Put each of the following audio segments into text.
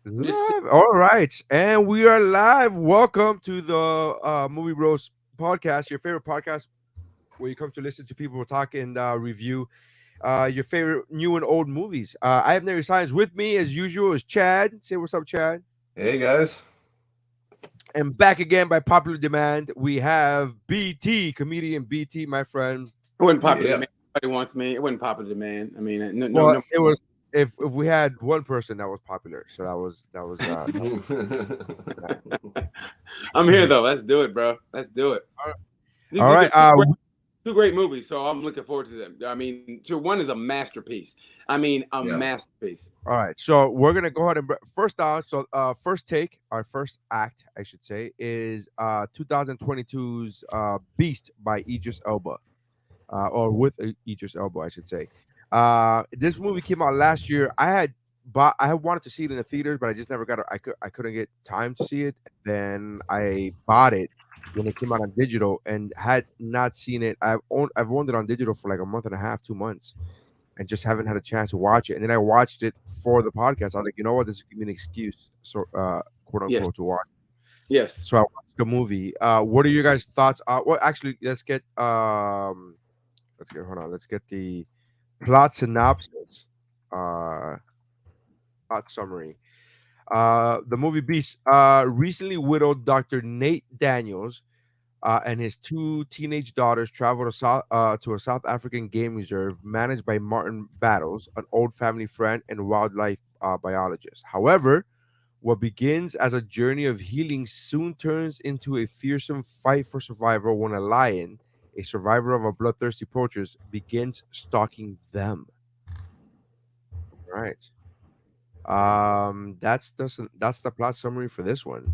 Yes. Live. All right. And we are live. Welcome to the Movie Bros podcast, your favorite podcast where you come to listen to people talk and review your favorite new and old movies. I have Nary Science with me, as usual, is Chad. Say what's up, Chad. Hey guys. And back again by popular demand, we have BT, comedian BT, my friend. It wasn't popular Yeah. demand. Nobody wants me. It wasn't popular demand. I mean, no, no, Well, no. it was if we had one person that was popular, so that was I'm here though. Let's do it, bro. Let's do it. These, all these right. are two great movies, so I'm looking forward to them. I mean, Tier One is a masterpiece. I mean, a Yeah. masterpiece. All right, so we're gonna go ahead and first off. So, first take, our first act, I should say, is 2022's Beast by Idris Elba, or with Idris Elba, I should say. This movie came out last year. I had wanted to see it in the theaters, but I just never got. I couldn't get time to see it. Then I bought it when it came out on digital and had not seen it. I've owned it on digital for like a month and a half, 2 months and just haven't had a chance to watch it. And then I watched it for the podcast. I was like, you know what, this is giving me an excuse, so quote Yes, unquote, to watch. yes. So I watched the movie. What are your guys' thoughts? Well, actually, let's get the plot synopsis, uh, plot summary. The movie Beast. Recently widowed Dr. Nate Daniels and his two teenage daughters travel to a South African game reserve managed by Martin Battles, an old family friend and wildlife biologist. However, what begins as a journey of healing soon turns into a fearsome fight for survival when a lion, a survivor of a bloodthirsty poachers, begins stalking them. Right. That's the plot summary for this one.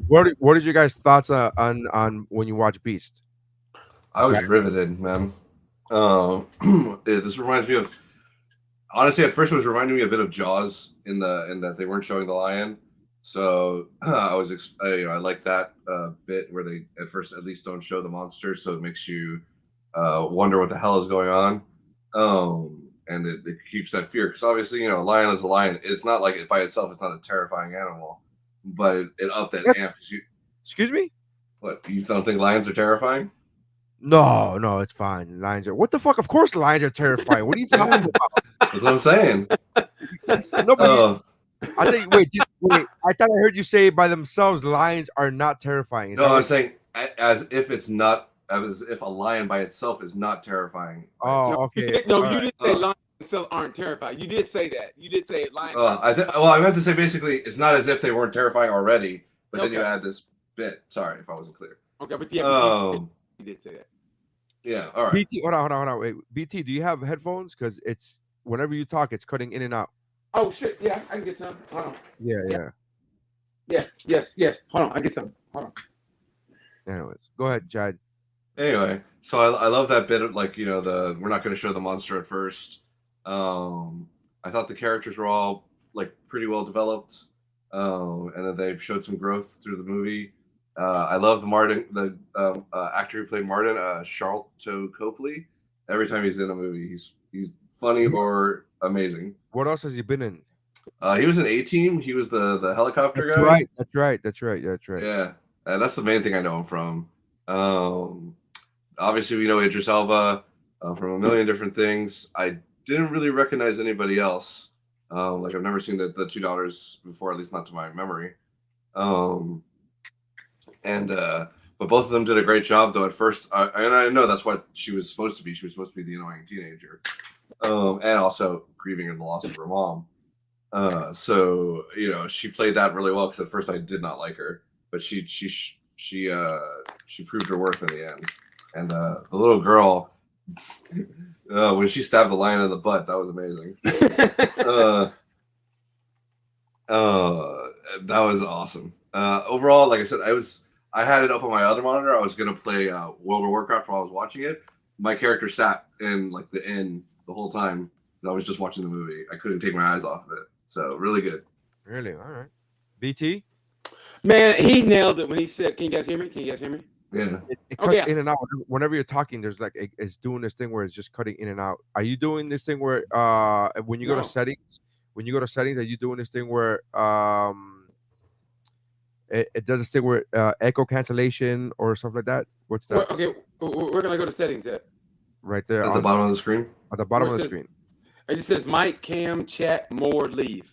What is your guys' thoughts on when you watch Beast? I was riveted, man. This reminds me of honestly at first it was reminding me a bit of Jaws in that they weren't showing the lion. So I like that bit where they at first at least don't show the monster, so it makes you wonder what the hell is going on. And it keeps that fear because obviously a lion is a lion. It's not like it by itself. It's not a terrifying animal, but it up that What? amp. 'Cause Excuse me? What, you don't think lions are terrifying? No, no, it's fine. Lions are what the fuck? Of course, lions are terrifying. What are you talking about? That's what I'm saying. No, but Oh I think wait. I thought I heard you say by themselves lions are not terrifying. Is no, that I'm what? saying as if it's not as if a lion by itself is not terrifying by No, itself. Oh, you okay. did. No, All you right. did say lions themselves aren't terrified. You did say that. You did say lions aren't. I meant to say basically it's not as if they weren't terrifying already, but then you Okay. add this bit. Sorry if I wasn't clear. Okay, but yeah, but Um, you did say that. yeah, all right. BT, hold on. Wait, BT, do you have headphones? Because it's whenever you talk, it's cutting in and out. Oh shit! Yeah, I can get some. Hold on. Yeah, Yeah. yeah. Yes. Hold on, I get some. Hold on. Anyways, go ahead, Chad. Anyway, so I love that bit of like the we're not going to show the monster at first. I thought the characters were all like pretty well developed, and then they showed some growth through the movie. I love the actor who played Martin, Charlton Copley. Every time he's in a movie, he's funny or amazing. What else has he been in? He was in A Team. He was the helicopter That's guy. right. That's right. That's right. That's right. Yeah, that's the main thing I know him from. Um, Obviously, we know Idris Elba from a million different things. I didn't really recognize anybody else. Like I've never seen the two daughters before, at least not to my memory. Um, and But both of them did a great job. Though at first, and I know that's what she was supposed to be. She was supposed to be the annoying teenager, and also grieving in the loss of her mom. So she played that really well because at first I did not like her, but she proved her worth in the end. And the little girl, when she stabbed the lion in the butt, that was amazing. uh, that was awesome. Overall, like I said, I had it up on my other monitor. I was gonna play World of Warcraft while I was watching it. My character sat in like the inn the whole time. I was just watching the movie. I couldn't take my eyes off of it. So really good. Really? All right. BT? Man, he nailed it when he said, "Can you guys hear me? Can you guys hear me?" Yeah. It Okay. cuts in and out whenever you're talking. There's like it's doing this thing where it's just cutting in and out. Are you doing this thing where when you go to No. settings, when you go to settings, are you doing this thing where it does this thing where echo cancellation or something like that? What's that? Okay, where can I go to settings at? Right there At the bottom of the screen. At the bottom Where of it the says- screen. It just says mic, cam, chat, more, leave.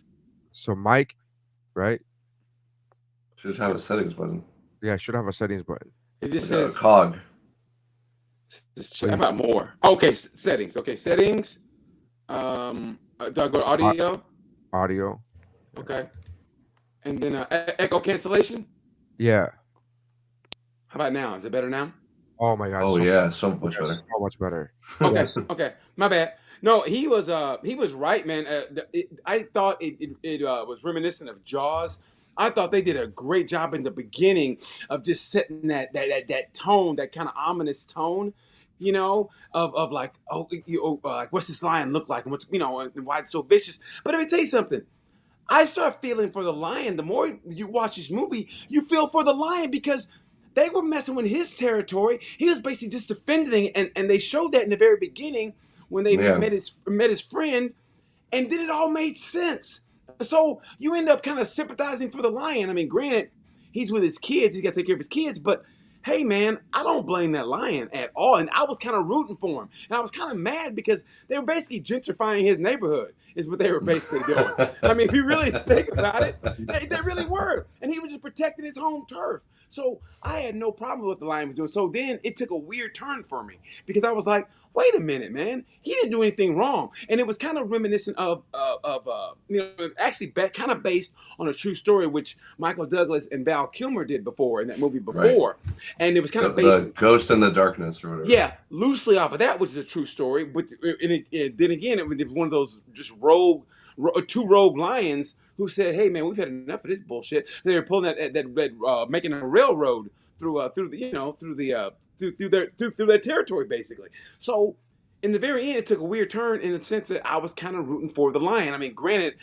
So mic, right? Should have a settings button. Yeah, I should have a settings button. It just Like a says cog. how about more? Okay, settings. Okay, settings. Do I go to audio? Audio. Okay. And then echo cancellation. Yeah. How about now? Is it better now? Oh my god. Oh yeah, so much better. So much better. Okay, okay. My bad. No, he was right, man. I thought it was reminiscent of Jaws. I thought they did a great job in the beginning of just setting that tone, that kind of ominous tone, you know, of like, like what's this lion look like, and what's, you know, and why it's so vicious. But let me tell you something. I start feeling for the lion. The more you watch this movie, you feel for the lion because they were messing with his territory. He was basically just defending, and they showed that in the very beginning when they met his friend, and then it all made sense. So you end up kind of sympathizing for the lion. I mean, granted, he's with his kids; he's got to take care of his kids. But hey, man, I don't blame that lion at all. And I was kind of rooting for him, and I was kind of mad because they were basically gentrifying his neighborhood. Is what they were basically doing. I mean, if you really think about it, they really were. And he was just protecting his home turf. So I had no problem with what the lion was doing. So then it took a weird turn for me because I was like, wait a minute, man. He didn't do anything wrong. And it was kind of reminiscent of you know, actually kind of based on a true story, which Michael Douglas and Val Kilmer did before in that movie before. Right. And it was kind of based... The Ghost in the Darkness or whatever. Yeah, loosely off of that, which is a true story. But then again, it was one of those just two rogue lions who said, "Hey, man, we've had enough of this bullshit." They were pulling that making a railroad through their territory, basically. So, in the very end, it took a weird turn in the sense that I was kind of rooting for the lion. I mean, granted,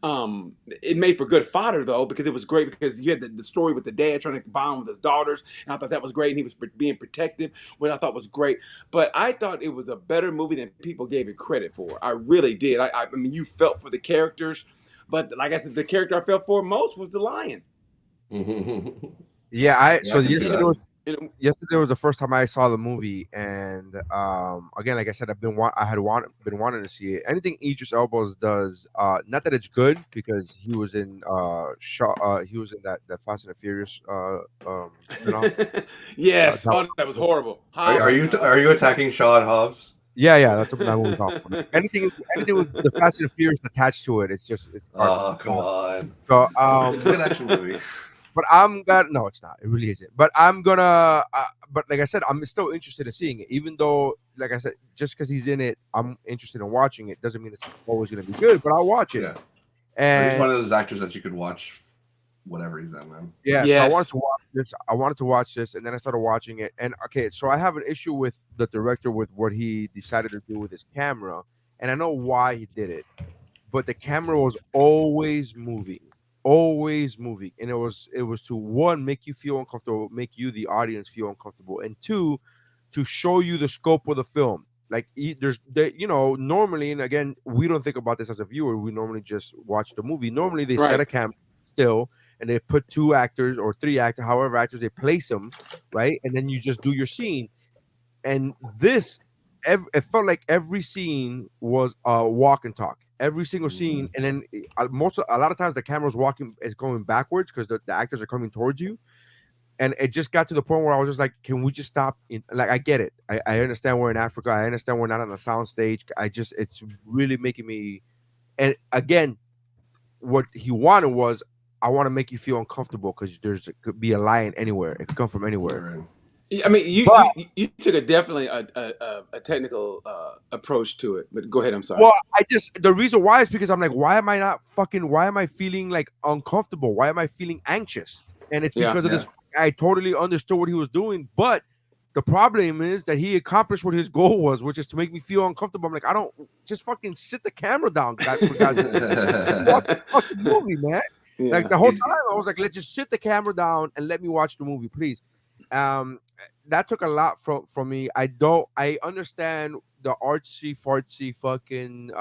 it made for good fodder though, because it was great because you had the story with the dad trying to bond with his daughters, and I thought that was great, and he was being protective, which I thought was great. But I thought it was a better movie than people gave it credit for. I really did. I mean, you felt for the characters, but like I said, the character I felt for most was the lion. Yeah, yesterday was the first time I saw the movie, and again, like I said, been wanting to see it. Anything Idris Elba does, not that it's good because he was in he was in that Fast and the Furious yes, that was horrible. Are you attacking Sean Hobbs? Yeah, that's what that movie's off. Anything with the Fast and the Furious attached to it, it's oh, come on. So it's a good action movie. But no, it's not. It really isn't. But I'm gonna. But like I said, I'm still interested in seeing it. Even though, like I said, just because he's in it, I'm interested in watching it. Doesn't mean it's always gonna be good. But I'll watch it. Yeah. And he's one of those actors that you could watch whatever he's in, man. Yeah. Yes. So I wanted to watch this, and then I started watching it. And okay, so I have an issue with the director with what he decided to do with his camera, and I know why he did it. But the camera was always moving, and it was to, one, make you feel uncomfortable, make you, the audience, feel uncomfortable, and two, to show you the scope of the film. Like normally, and again, we don't think about this as a viewer, we normally just watch the movie. Normally they set a camera still and they put 2 actors or 3 actors, however actors, they place them, right, and then you just do your scene. And this, it felt like every scene was a walk and talk. Every single scene, and then a lot of times the camera's going backwards because the actors are coming towards you, and it just got to the point where I was just like, can we just stop? Like, I get it, I understand we're in Africa, I understand we're not on a sound stage. It's really making me. And again, what he wanted was, I want to make you feel uncomfortable because it could be a lion anywhere, it could come from anywhere. I mean, you took definitely a technical approach to it, but go ahead. I'm sorry. Well, the reason why is because I'm like, why am I feeling like uncomfortable? Why am I feeling anxious? And it's because of this. I totally understood what he was doing, but the problem is that he accomplished what his goal was, which is to make me feel uncomfortable. I'm like, I don't, just fucking sit the camera down, guys. Watch the fucking movie, man. Yeah. Like the whole time, I was like, let's just sit the camera down and let me watch the movie, please. that took a lot from me. I understand the artsy fartsy fucking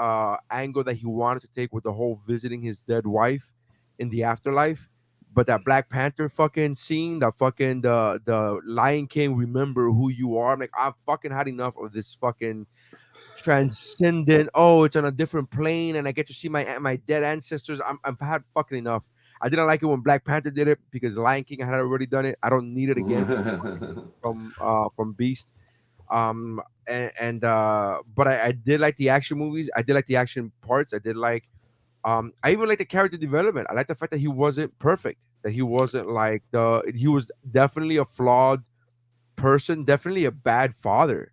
angle that he wanted to take with the whole visiting his dead wife in the afterlife. But that Black Panther fucking scene, the fucking the Lion King, remember who you are. I'm like, I've fucking had enough of this fucking transcendent. Oh, it's on a different plane, and I get to see my dead ancestors. I've had fucking enough. I didn't like it when Black Panther did it because Lion King had already done it. I don't need it again from Beast. But I did like the action movies. I did like the action parts. I did like I even like the character development. I like the fact that he wasn't perfect. That he wasn't like the he was definitely a flawed person, definitely a bad father.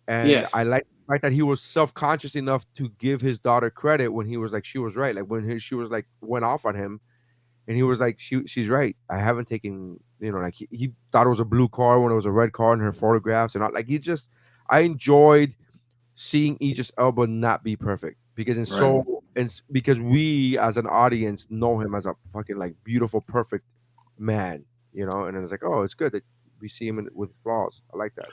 And I Yes. like the fact that he was self-conscious enough to give his daughter credit when he was like she was right. Like when she was like went off on him and he was like she's right. I haven't taken, like he thought it was a blue car when it was a red car in her photographs and all. Like he just I enjoyed seeing Idris Elba not be perfect because Right. because we as an audience know him as a fucking like beautiful perfect man, and it's like, oh, it's good that we see him with flaws. I like that.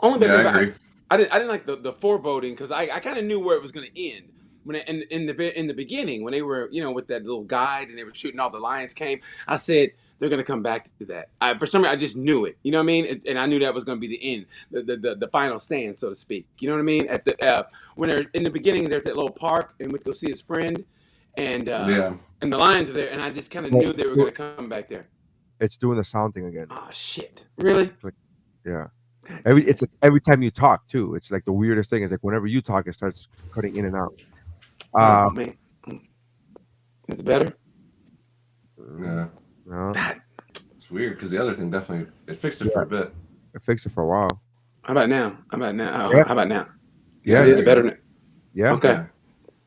Only bad Yeah, I thing about agree. I didn't like the foreboding because I kind of knew where it was going to end when in the beginning when they were with that little guide and they were shooting all the lions came. I said they're going to come back to that. For some reason I just knew it. You know what I mean? And I knew that was going to be the end, the final stand, so to speak. You know what I mean? At the when they're in the beginning, there's that little park and we go see his friend, and uh, Yeah. and the lions are there, and I just kind of Well, knew they were going to come back there. it's doing the sound thing again. Oh shit! Really? It's like, yeah. God It's damn. like every time you talk too. It's like the weirdest thing. Is like whenever you talk, it starts cutting in and out. Oh Uh, man, is it better? Yeah. no, God. It's weird because the other thing definitely it fixed it for yeah, a bit. I fixed it for a while. How about now? How about now? Oh, Yeah, how about now? Yeah, yeah, Is now it you better got now? yeah. Okay. yeah.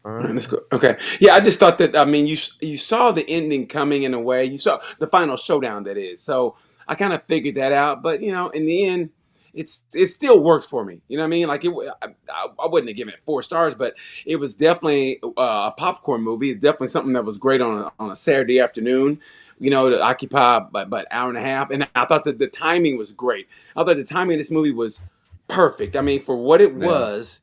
All All right, right. let's go. Okay. Yeah, I just thought that. I mean, you saw the ending coming in a way. You saw the final showdown. That is. So I kind of figured that out. But in the end, it still worked for me. You know what I mean? Like I wouldn't have given it 4 stars, but it was definitely a popcorn movie. It's definitely something that was great on a Saturday afternoon. To occupy but hour and a half. And I thought that the timing was great. I thought the timing of this movie was perfect. I mean, for what it Yeah. was,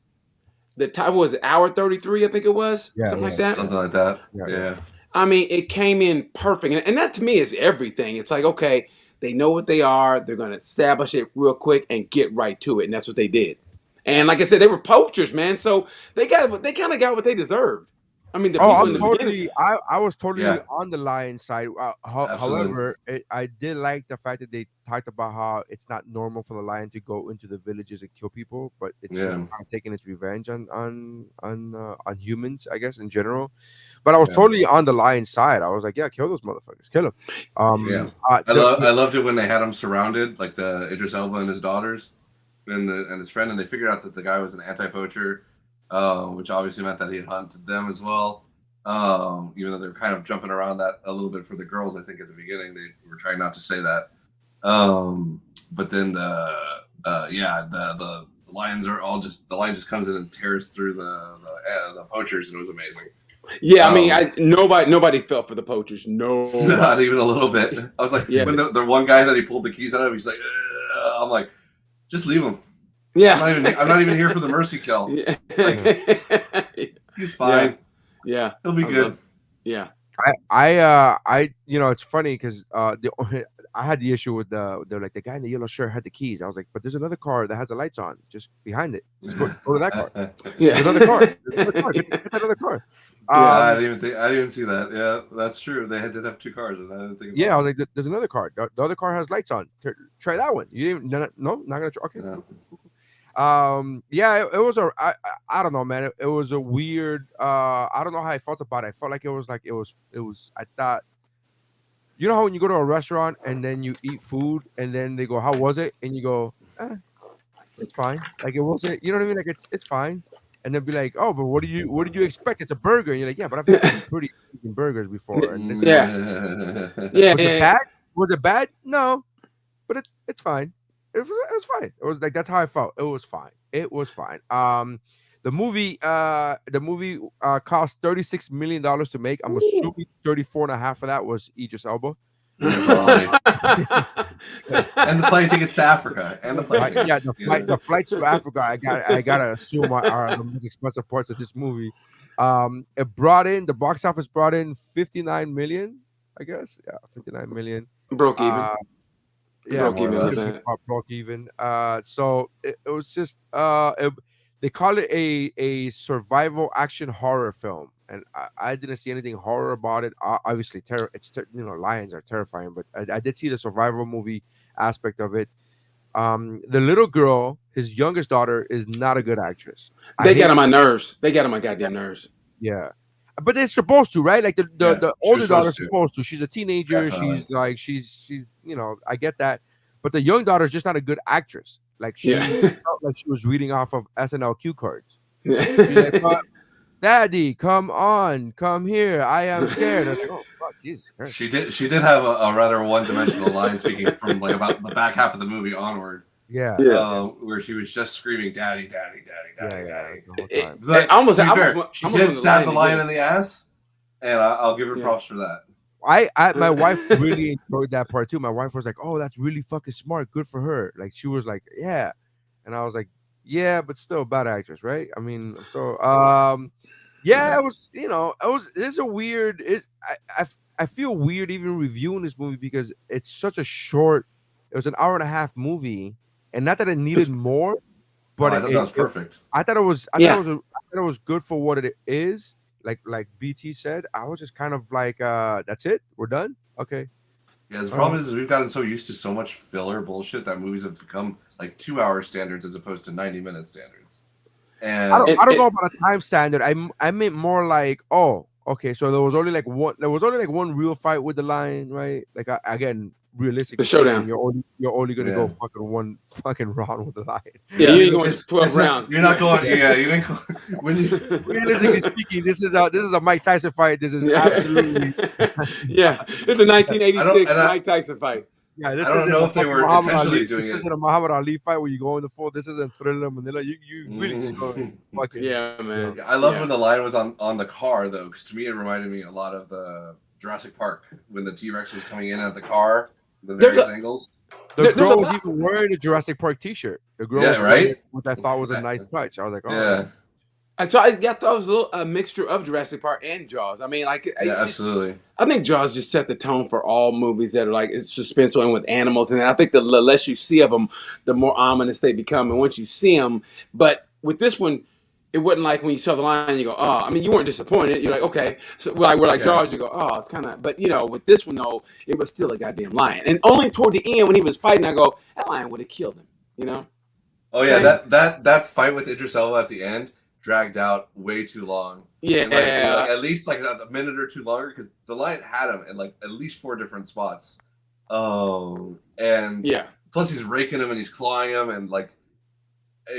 the time was hour 33, I think it was, Yeah, something like yeah, that. Something like that. yeah, yeah. Yeah. I mean, it came in perfect. And that to me is everything. It's like, okay, they know what they are. They're going to establish it real quick and get right to it. And that's what they did. And like I said, they were poachers, man. So they kind of got what they deserved. I mean, the Oh, people I'm in the Absolutely. beginning. totally. I was totally Yeah. on the lion side. Absolutely. However, I did like the fact that they talked about how it's not normal for the lion to go into the villages and kill people, but it's just Yeah. kind of taking its revenge on humans, I guess in general. But I was Yeah. totally on the lion side. I was like, yeah, kill those motherfuckers, kill them. Yeah. The I loved it when they had him surrounded, like the Idris Elba and his daughters and his friend, and they figured out that the guy was an anti-poacher, which obviously meant that he had hunted them as well. Even though they're kind of jumping around that a little bit for the girls, I think at the beginning they were trying not to say that. But then the lions are all just the lion just comes in and tears through the poachers, and it was amazing. Yeah, I mean, Um, nobody felt for the poachers. Not Nobody. even a little bit. I was like, Yeah. when the one guy that he pulled the keys out of, he's like, "Ugh." I'm like, just leave him. Yeah. I'm not even here for the mercy kill. Yeah. Like, he's Yeah. fine. Yeah. He'll be I good. love. Yeah. it's funny because I had the issue with they're like the guy in the yellow shirt had the keys. I was like, but there's another car that has the lights on just behind it. Just go to that car. Yeah. There's another car. There's another car. Get that other car. Yeah. I didn't even see that. Yeah, that's true. Did have two cars, and I didn't think Yeah, I about was like, there's another car. The other car has lights on. Try that one. You didn't? No, not gonna try. Okay, it. Yeah. cool. Yeah, it was I don't know, man. It was a weird. I don't know how I felt about it. I felt like it was. I thought, how when you go to a restaurant and then you eat food and then they go, "How was it?" and you go, "It's fine." Like it wasn't. You know what I mean? Like it's fine. And they'll be like, "Oh, but what did you expect? It's a burger." And you're like, "Yeah, but I've had some pretty fucking burgers before." And this Yeah. Yeah. was it Yeah. bad? Was it bad? No, but it's fine. It was fine. It was like that's how I felt. It was fine. It was fine. The movie cost $36 million to make. I'm Ooh. assuming 34 and a half of that was Idris Elba. Bali. And the plane tickets to Africa. And the plane tickets. Yeah, the flights to Africa. I gotta assume are the most expensive parts of this movie. It brought in the box office brought in 59 million, I guess. Yeah, 59 million. Broke even. Yeah, Broke more or even. less. With that. broke even. So it was just they call it a survival action horror film, and I didn't see anything horror about it. Obviously, lions are terrifying, but I did see the survival movie aspect of it. The little girl, his youngest daughter, is not a good actress. They got on my nerves. They got on my goddamn nerves. Yeah, but they're supposed to, right? Like the Yeah, older she's daughter's supposed to. supposed to. She's a teenager. Definitely. She's like she's I get that, but the young daughter is just not a good actress. Like she Yeah. felt like she was reading off of SNL cue cards. She's like, Daddy, come on, come here. I am scared. I was like, oh fuck, Jesus Christ. She did have a rather one-dimensional line speaking from like about the back half of the movie onward. Yeah. Where she was just screaming, "Daddy, daddy, daddy, daddy, daddy." The whole time. But almost- to be I fair, almost- she almost did wanted the stab the lion lion to in the ass, and I'll give her Yeah. props for that. My wife really enjoyed that part too. My wife was like, "Oh, that's really fucking smart. Good for her." Like she was like, "Yeah," and I was like, "Yeah, but still a bad actress, right?" I mean, so yeah, it was. It's a weird. I feel weird even reviewing this movie because it's such a short. It was an hour and a half movie, and not that it needed more, but I thought that was perfect. I thought it was. I Yeah. thought it was good for what it is. Like BT said, I was just kind of like, that's it, we're done. Okay. Yeah, the problem is we've gotten so used to so much filler bullshit that movies have become like 2-hour standards as opposed to 90-minute standards. And I don't know about a time standard. I meant more like, oh, okay, so there was only like one real fight with the lion, right? Like again, realistically, The showdown. You're only gonna go Yeah. fucking one fucking round with the lion. Yeah, you ain't going it's 12 not- rounds. You're not going. Yeah, you ain't going. When you, Realistically speaking, this is a Mike Tyson fight. This is absolutely Yeah, it's a 1986 I don't- Mike Tyson fight. yeah. This I don't isn't know a if they fucking were Muhammad intentionally Ali. doing This it. isn't a Muhammad Ali fight where you go in the full. This isn't Thriller Manila. You really just go fucking Yeah, man. I love Yeah. when the lion was on the car though, because to me it reminded me a lot of the Jurassic Park when the T-Rex was coming in at the car, the There's various angles. The There's girl a was lot- even wearing a Jurassic Park T-shirt. The girl, Yeah, was right? wearing, which I thought was a nice touch. I was like, oh, Yeah, And so I thought it was a little mixture of Jurassic Park and Jaws. I mean, like, yeah, absolutely. I think Jaws just set the tone for all movies that are like it's suspenseful and with animals. And I think the less you see of them, the more ominous they become. And once you see them, but with this one, it wasn't like when you saw the lion, you go, oh, I mean, you weren't disappointed. You're like, okay. So we're like Yeah. Jaws, you go, oh, it's kind of, but with this one though, it was still a goddamn lion. And only toward the end when he was fighting, I go, that lion would have killed him, Oh yeah, Same. that fight with Idris Elba at the end dragged out way too long. Yeah. It might be, like, at least like a minute or two longer because the lion had him in like at least 4 different spots. And Yeah. plus he's raking him and he's clawing him and like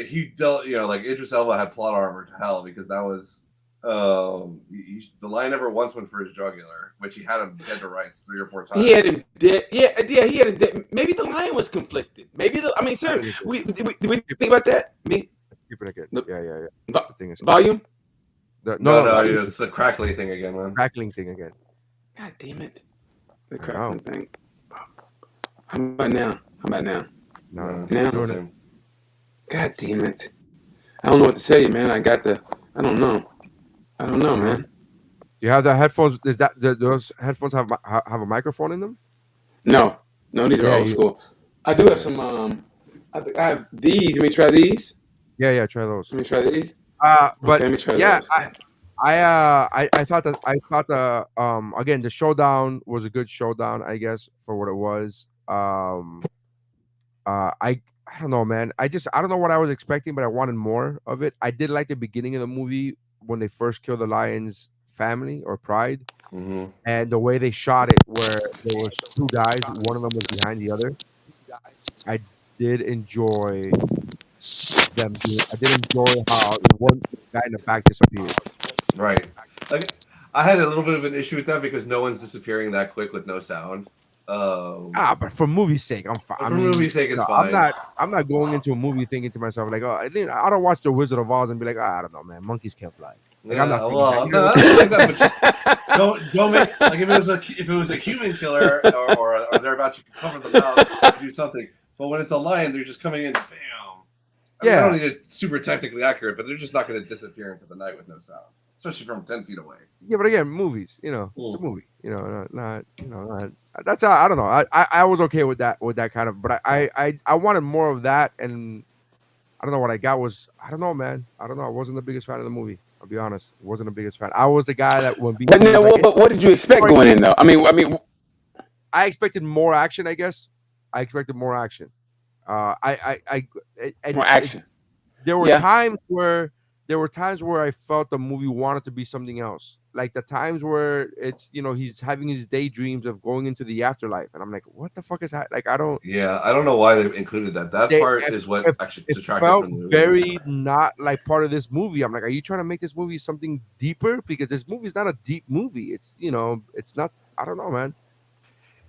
he dealt, like Idris Elba had plot armor to hell because that was the lion never once went for his jugular, which he had him dead to rights 3 or 4 times. He had him dead. Yeah, he had him dead. Maybe the lion was conflicted. Maybe sir, did we think about that? Me, keep it again. The- Yeah. vo- The thing is, volume. No, it's the crackly thing again, man. crackling thing again. God damn it. The I crackling know. thing. How about now? No, No, it's Now- doing it. same. God damn it. I don't know what to tell you, man. I don't know, man. You have the headphones. Is that those headphones have a microphone in them? No, these are Yeah, old school. I do have some, I have these. You want me to try these? Yeah. Try those. Let me try these. But Okay, let me try yeah, those. I thought the again the showdown was a good showdown, I guess, for what it was. I don't know, man. I don't know what I was expecting, but I wanted more of it. I did like the beginning of the movie when they first killed the lion's family or pride, Mhm. and the way they shot it, where there was 2 guys, one of them was behind the other. I did enjoy them. I did enjoy how the one guy in the back disappeared. Right. Like I had a little bit of an issue with that because no one's disappearing that quick with no sound. But for movie's sake, I'm fine. For movie's sake, it's I'm fine. not going into a movie thinking to myself like, oh, I don't watch The Wizard of Oz and be like, I don't know, man, monkeys can't fly. Like, I'm not thinking well, that. no, I don't like that, but just don't make like if it was a human killer or thereabouts, you can cover the mouth and do something. But when it's a lion, they're just coming in, bam. I mean, I don't need it super technically accurate, but they're just not going to disappear into the night with no sound, especially from 10 feet away. Yeah, but again, movies, it's a movie, that's I don't know. I was okay with that kind of, but I wanted more of that, and I don't know what I got was, I don't know, man. I don't know. I wasn't the biggest fan of the movie. I'll be honest. I wasn't the biggest fan. I was the guy that when But no, but what did you expect going in though? I mean, I expected more action. I guess I expected more action. More action. There were times where I felt the movie wanted to be something else. Like the times where it's he's having his daydreams of going into the afterlife, and I'm like, what the fuck is that? Like I don't know why they included that. That part is what actually detracted from the movie. Very not like part of this movie. I'm like, are you trying to make this movie something deeper? Because this movie is not a deep movie. It's it's not. I don't know, man.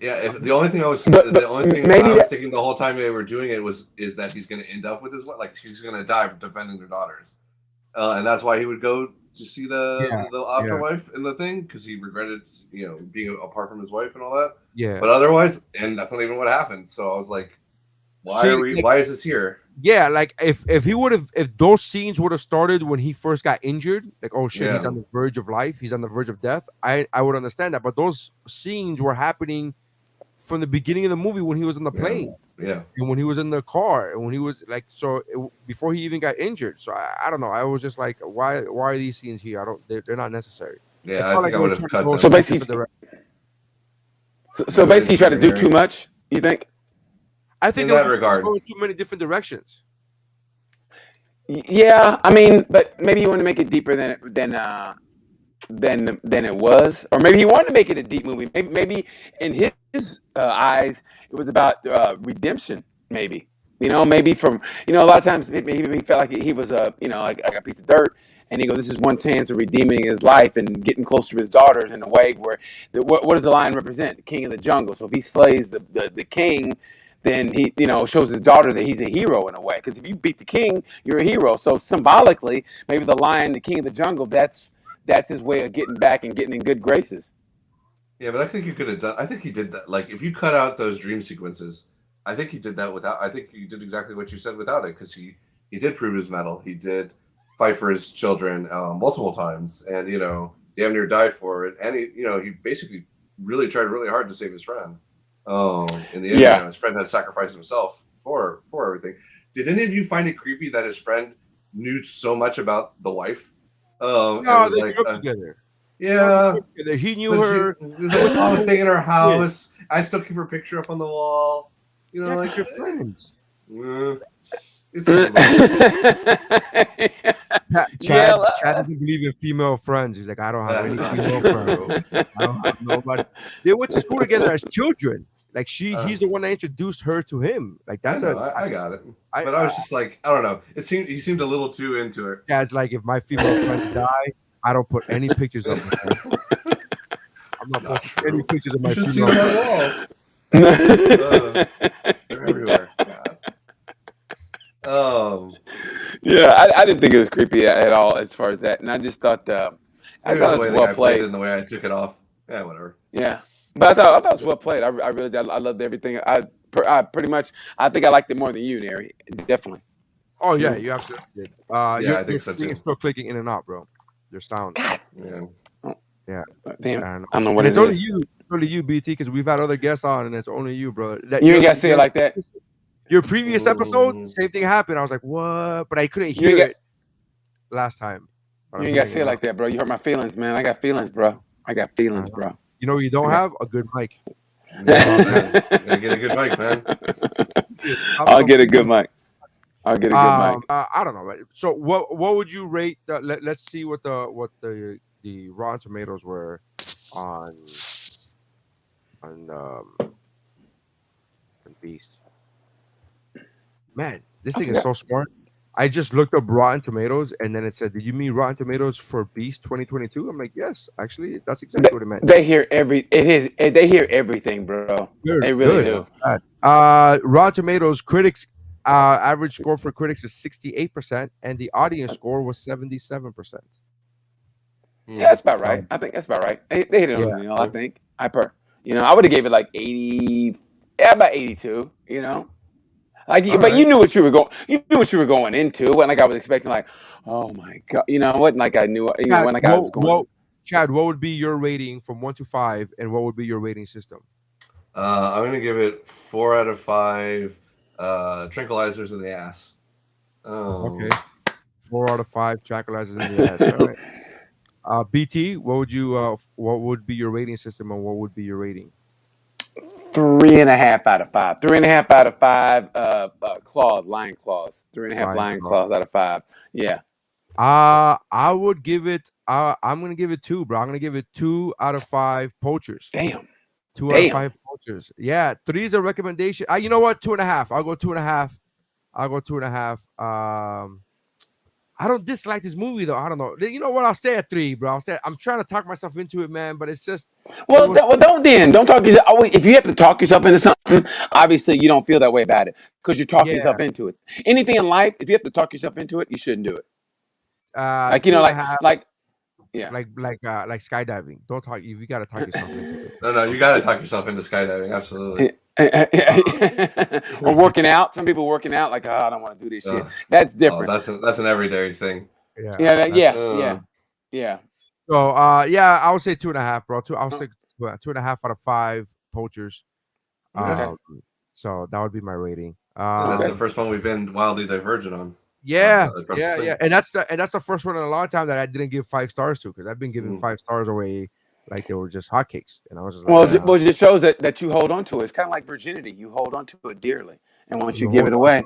Yeah, the only thing I was thinking the whole time they were doing it is that he's going to end up with his wife, like she's going to die for defending their daughters, and that's why he would go to see the afterwife in the thing, because he regretted being apart from his wife and all that. Yeah, but otherwise, and that's not even what happened. So I was like, why is this here? Yeah, like if those scenes would have started when he first got injured, like, oh shit, he's on the verge of life, he's on the verge of death, I would understand that. But those scenes were happening from the beginning of the movie when he was on the plane, and when he was in the car, and when he was like, before he even got injured. So I don't know. I was just like, why are these scenes here? They're not necessary. Yeah, I think I would have cut them. So basically, he tried to do too much. You think? I think in that regard, going too many different directions. Yeah, I mean, but maybe you want to make it deeper than it was, or maybe he wanted to make it a deep movie. Maybe in his eyes, it was about redemption. Maybe maybe from a lot of times he felt like he was like a piece of dirt, and he goes, "This is one chance of redeeming his life and getting close to his daughters in a way where what does the lion represent? The king of the jungle. So if he slays the king, then he, shows his daughter that he's a hero in a way. Because if you beat the king, you're a hero. So symbolically, maybe the lion, the king of the jungle, that's his way of getting back and getting in good graces. Yeah, but I think you could have done. I think he did that. Like, if you cut out those dream sequences, I think he did that without. I think he did exactly what you said without it, because he did prove his mettle. He did fight for his children multiple times, and damn near died for it. And he basically really tried really hard to save his friend. In the end, his friend had sacrificed himself for everything. Did any of you find it creepy that his friend knew so much about the wife? No, they grew up together. Yeah, he knew her. He was like, I was staying in her house. I still keep her picture up on the wall. Like your friends. Chad doesn't believe in female friends. He's like, I don't have any female friends. I don't have nobody. They went to school together as children. Like he's the one that introduced her to him. Like that's I got it. But I was just like, I don't know. He seemed a little too into it. Yeah, it's like, if my female friends die, I don't put any pictures of them. I'm not putting any pictures of my female friends. They're everywhere. Yeah, I didn't think it was creepy at all as far as that, and I just thought I thought it was well played. And the way I took it off, whatever. Yeah, but I thought it was well played. I really did. I loved everything. I pretty much, I think I liked it more than you, Neri. Definitely. Oh yeah, you absolutely did. I think so too. It's still clicking in and out, bro. Your sound. Yeah. Damn. I don't know what it is. It's only you, BT, because we've had other guests on, and it's only you, bro. You ain't got to say it like that. Your previous episode, same thing happened. I was like, what? But I couldn't hear it last time. You ain't got to say it like that, bro. You hurt my feelings, man. I got feelings, bro. You know, you don't have a good mic. You gotta get a good mic, man. I'll get a good mic. I don't know. So what would you rate? Let's see what the Rotten Tomatoes were on Beast. Man, this thing is so smart. I just looked up Rotten Tomatoes, and then it said, "Did you mean Rotten Tomatoes for Beast 2022?" I'm like, "Yes, actually, that's exactly what it meant." They hear everything, bro. They really do. Rotten Tomatoes critics average score for critics is 68%, and the audience score was 77%. Yeah, that's about right. Um, I think that's about right. They hit it on yeah. the nail. I think. I would have gave it like 80. Yeah, about 82. All But right. you knew what you were going. You knew what you were going into. It wasn't like I was expecting. Like, oh my god. It wasn't like I knew. It Chad, wasn't like I was going. Chad, what would be your rating from 1 to 5, and what would be your rating system? I'm gonna give it 4 out of 5. Tranquilizers in the ass. Okay, Um, 4 out of 5 tranquilizers in the ass. All right. BT, what would be your rating system, and what would be your rating? 3.5 out of 5. 3.5 out of 5. Lion claws. 3.5 Lion lion Claw. claws out of 5. Yeah. I would give it. I'm gonna give it 2, bro. I'm gonna give it 2 out of 5 poachers. Damn. 2 out of 5 poachers. Yeah, 3 is a recommendation. You know what? 2.5. I'll go 2.5. I'll go 2.5. I don't dislike this movie though. I don't know. You know what? I'll stay at 3, bro. I'm trying to talk myself into it, man. But it's just it Well, was. don't talk yourself. If you have to talk yourself into something, obviously you don't feel that way about it because you're talking Yeah. yourself into it. Anything in life, if you have to talk yourself into it, you shouldn't do it. Two and a half. Yeah. Like skydiving. Don't talk. You gotta talk yourself into it. no, you gotta talk yourself into skydiving. Absolutely. Or working out. Some people working out like, I don't want to do this shit. That's different. That's an everyday thing. Yeah. Yeah, Uh, yeah. So yeah, I would say 2.5, bro. I'll say 2.5 out of 5 poachers. Okay. So that would be my rating. and that's Okay. the first one we've been wildly divergent on. Yeah, Across the yeah, thing. yeah, and that's the first one in a long time that I didn't give 5 stars to, because I've been giving Mm. 5 stars away like they were just hotcakes, and I was just Well, like, it just shows that you hold on to it. It's kind of like virginity. You hold on to it dearly, and once you you give hold it on to away, it.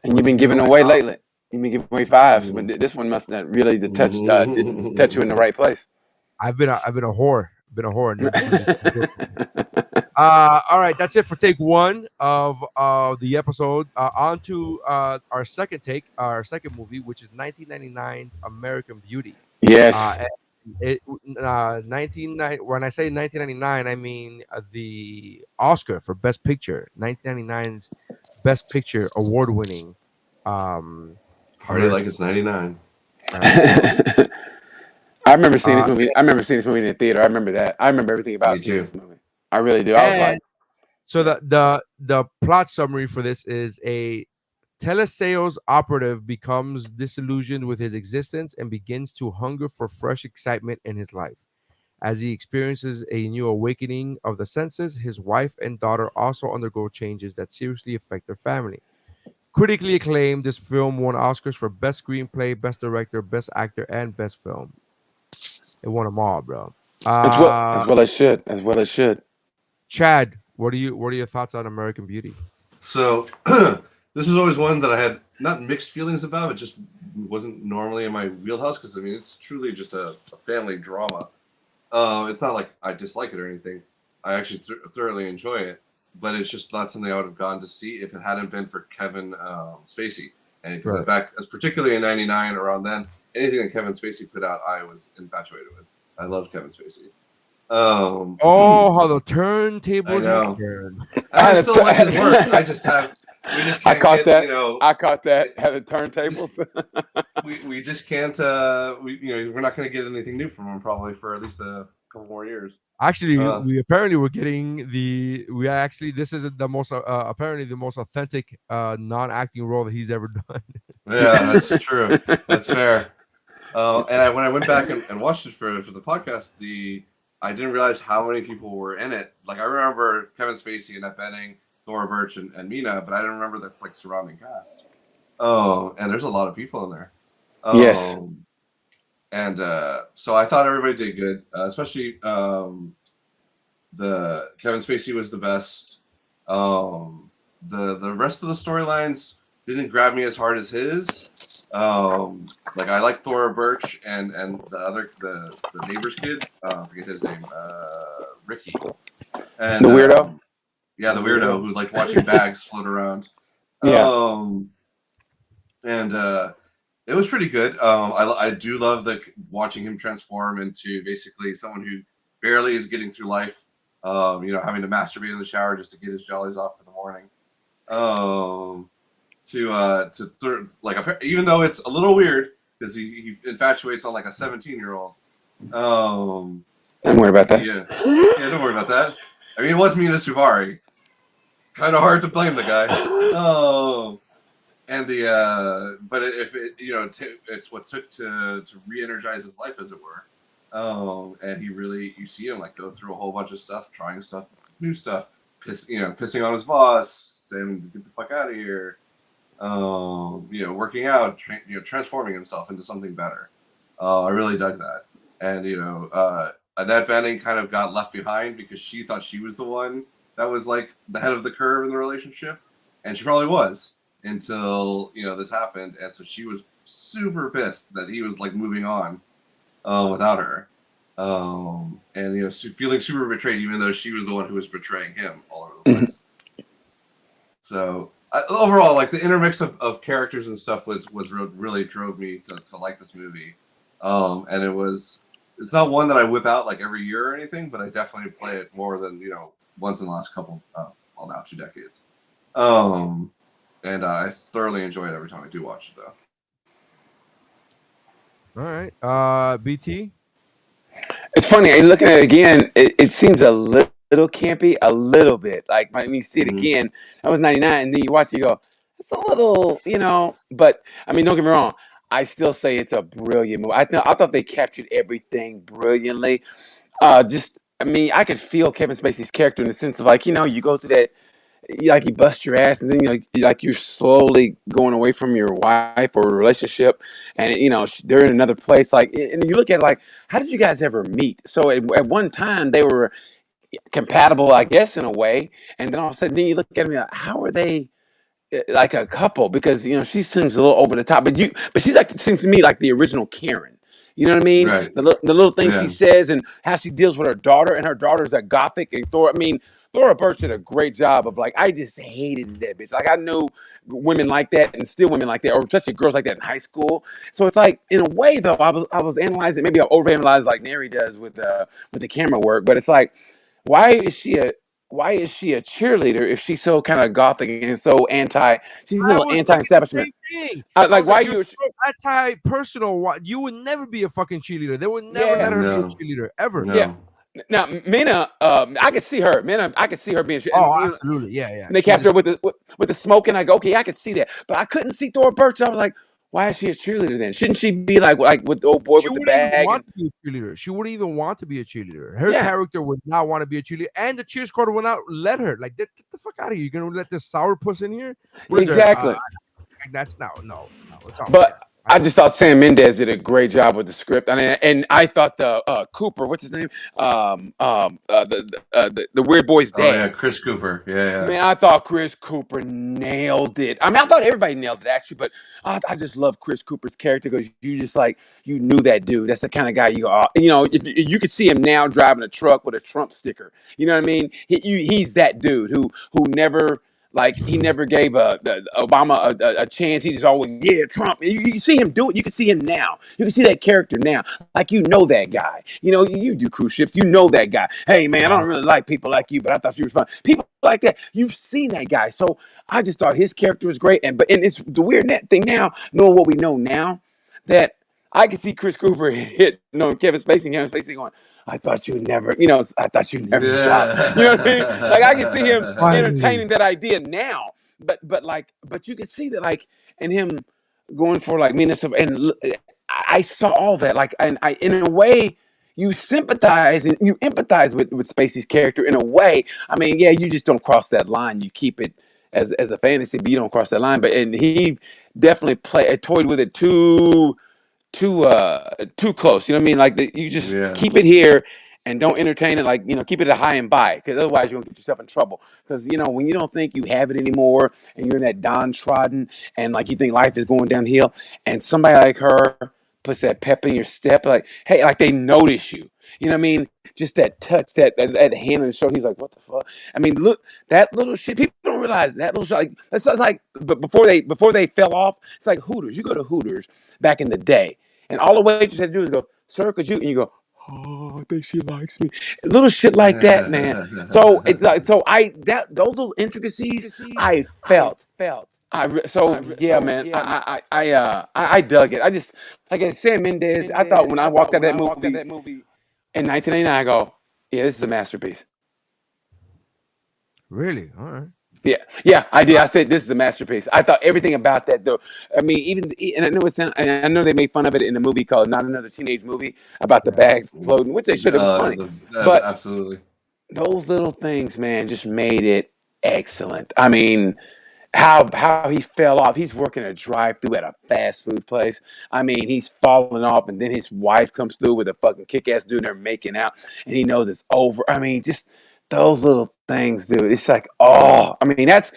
and Once you've you been give it giving away, away lately, you've been giving away 5s, Mhm. but this one must not really touch you in the right place. I've been a whore, and this one just all right, that's it for take 1 of the episode. On to our second movie, which is 1999's American Beauty. Yes. And it 1990 when I say 1999, I mean the Oscar for Best Picture, 1999's Best Picture award winning. Party like it's 99. I remember seeing this Uh, movie. I remember seeing this movie in the theater. I remember that. I remember everything Me about seeing too. this movie. I really do. I was like, and so the plot summary for this is a telesales operative becomes disillusioned with his existence and begins to hunger for fresh excitement in his life. As he experiences a new awakening of the senses, his wife and daughter also undergo changes that seriously affect their family. Critically acclaimed, this film won Oscars for Best Screenplay, Best Director, Best Actor, and Best Film. It won them all, bro. as well as should. As well as should. Chad, what are your thoughts on American Beauty? So this is always one that I had not mixed feelings about. It just wasn't normally in my wheelhouse because I mean it's truly just a family drama. It's not like I dislike it or anything. I actually thoroughly enjoy it, but it's just not something I would have gone to see if it hadn't been for Kevin Spacey. And because Right. as particularly in '99 around then, anything that Kevin Spacey put out, I was infatuated with. I loved Kevin Spacey. Oh, how the turntables I know. have turned. I still like his work. We just I can't caught get, that. you know, I caught that. Had the turntables. we just can't we're not going to get anything new from him probably for at least a couple more years. Actually, we apparently were getting this is the most apparently the most authentic non-acting role that he's ever done. Yeah, that's true. That's fair. And when I went back and watched it for the podcast, I didn't realize how many people were in it. Like I remember Kevin Spacey, Annette Bening, Thora Birch, and Mina, but I didn't remember that's like surrounding cast. Oh, and there's a lot of people in there. Yes. And so I thought everybody did good, especially the Kevin Spacey was the best. The rest of the storylines didn't grab me as hard as his. Like I like Thora Birch and the neighbor's kid. I forget his name. Ricky. And The weirdo. Yeah, the weirdo who liked watching bags float around. Yeah. And it was pretty good. I do love watching him transform into basically someone who barely is getting through life. Having to masturbate in the shower just to get his jollies off for the morning. Even though it's a little weird because he infatuates on like a 17-year-old. Um, Don't worry about that. yeah, don't worry about that. I mean, it was Mina Suvari. Kind of hard to blame the guy. Oh, and but if it, it's what took to re-energize his life, as it were. And he really, you see him like go through a whole bunch of stuff, trying stuff, new stuff, pissing on his boss, saying get the fuck out of here. Working out, transforming himself into something better. I really dug that. And Annette Bening kind of got left behind because she thought she was the one that was like the head of the curve in the relationship, and she probably was until this happened, and so she was super pissed that he was like moving on without her, and feeling super betrayed, even though she was the one who was betraying him all over the place. So overall, like the intermix of characters and stuff was really drove me to like this movie, and it's not one that I whip out like every year or anything, but I definitely play it more than once in the last couple, now 2 decades. And I thoroughly enjoy it every time I do watch it, though. All right, BT. It's funny looking at it again. It seems a little campy, a little bit. Like when you see it again, that was '99, and then you watch it, you go, it's a little, But I mean, don't get me wrong. I still say it's a brilliant movie. I thought they captured everything brilliantly. I could feel Kevin Spacey's character in the sense of like, you go through that. Like you bust your ass, and then you're slowly going away from your wife or relationship, and they're in another place. Like, and you look at it like, how did you guys ever meet? So at one time they were compatible, I guess, in a way, and then all of a sudden, then you look at me like, how are they like a couple? Because she seems a little over the top, but she's like, it seems to me like the original Karen. You know what I mean? Right. The little things she says and how she deals with her daughter, and her daughter's a gothic. And Thora Birch did a great job of like, I just hated that bitch. Like I knew women like that, and still women like that, or especially girls like that in high school. So it's like, in a way though, I was analyzing, maybe I overanalyzed like Neri does with the camera work, but it's like, why is she a cheerleader if she's so kind of gothic and so she's a little anti-establishment? Same thing. Like, why you're you? so anti-personal? You would never be a fucking cheerleader. They would never let her be a cheerleader ever. No. Yeah. Now, Mina, I could see her. Mina, I could see her being. Oh, absolutely, yeah. And they captured her with the smoke, and I go, okay, I could see that, but I couldn't see Thora Birch. I was like, why is she a cheerleader then? Shouldn't she be like with the old boy with the bag? Want to be a cheerleader. She wouldn't even want to be a cheerleader. Her character would not want to be a cheerleader, and the cheer squad would not let her. Like, get the fuck out of here! You're gonna let this sourpuss in here? Exactly. That's no. But I just thought Sam Mendes did a great job with the script, and I thought the Cooper, what's his name, the Weird Boy's dad. Oh yeah, Chris Cooper. Yeah. Man, I thought Chris Cooper nailed it. I mean, I thought everybody nailed it actually, but I just love Chris Cooper's character because you just like, you knew that dude. That's the kind of guy you go, you could see him now driving a truck with a Trump sticker. You know what I mean? He's that dude who never. Like, he never gave Obama a chance. He just always, Trump. You see him do it. You can see him now. You can see that character now. Like, that guy. You do cruise ships. That guy. Hey, man, I don't really like people like you, but I thought you were fun. People like that. You've seen that guy. So I just thought his character was great. And it's the weird thing now, knowing what we know now, that I could see Chris Cooper hit Kevin Spacey going, I thought you never, I thought you never stopped. You know what I mean? Like, I can see him entertaining that idea now, but you can see that, like, and him going for like meanness and I saw all that, like, and I, in a way, you sympathize and you empathize with Spacey's character in a way. I mean, yeah, you just don't cross that line. You keep it as a fantasy, but you don't cross that line. And he definitely toyed with it too close. You know what I mean? Like, you just keep it here and don't entertain it. Like, keep it a high and by, because otherwise you're gonna get yourself in trouble. Because when you don't think you have it anymore, and you're in that downtrodden, and like you think life is going downhill, and somebody like her puts that pep in your step, like, hey, like they notice you. You know what I mean? Just that touch, that hand on the shoulder. He's like, what the fuck? I mean, look, that little shit. People don't realize that little shit. Like, that's like, but before they fell off, it's like Hooters. You go to Hooters back in the day, and all the waitress had to do is go, sir, could you? And you go, oh, I think she likes me. Little shit like that, man. So it's like, those little intricacies I felt So yeah, man, I dug it. I just like I said, Mendez. I thought when I walked out of that movie in 1989, I go, yeah, this is a masterpiece. Really? All right. Yeah, I did. I said this is a masterpiece. I thought everything about that, though. I mean, even and I know and I know they made fun of it in a movie called Not Another Teenage Movie about the Yeah. bags floating, which they should. It was funny, but Absolutely. those little things, man, just made it excellent. I mean, how he fell off. He's working a drive-through at a fast food place. I mean, he's falling off, and then his wife comes through with a fucking kick-ass dude, and they're making out, and he knows it's over. I mean, just those little things, dude. It's like, oh, I mean, that's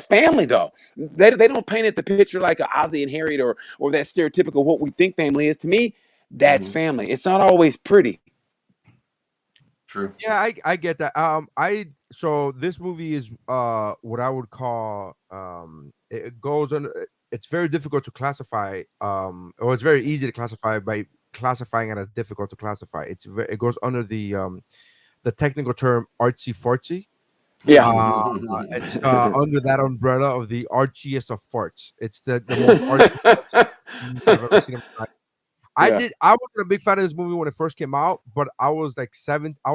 family though. They don't paint it the picture like a Ozzy and Harriet or that stereotypical what we think family is. To me, that's Hmm. family. It's not always pretty. True. Yeah, I get that. I so this movie is what I would call it goes on. It's very difficult to classify. Or it's very easy to classify by classifying it as difficult to classify. It goes under the technical term artsy fartsy. Yeah. Uh, it's under that umbrella of the archiest of farts. It's the most artsy movie I've ever seen in my life. Yeah. I wasn't a big fan of this movie when it first came out, but I was like 17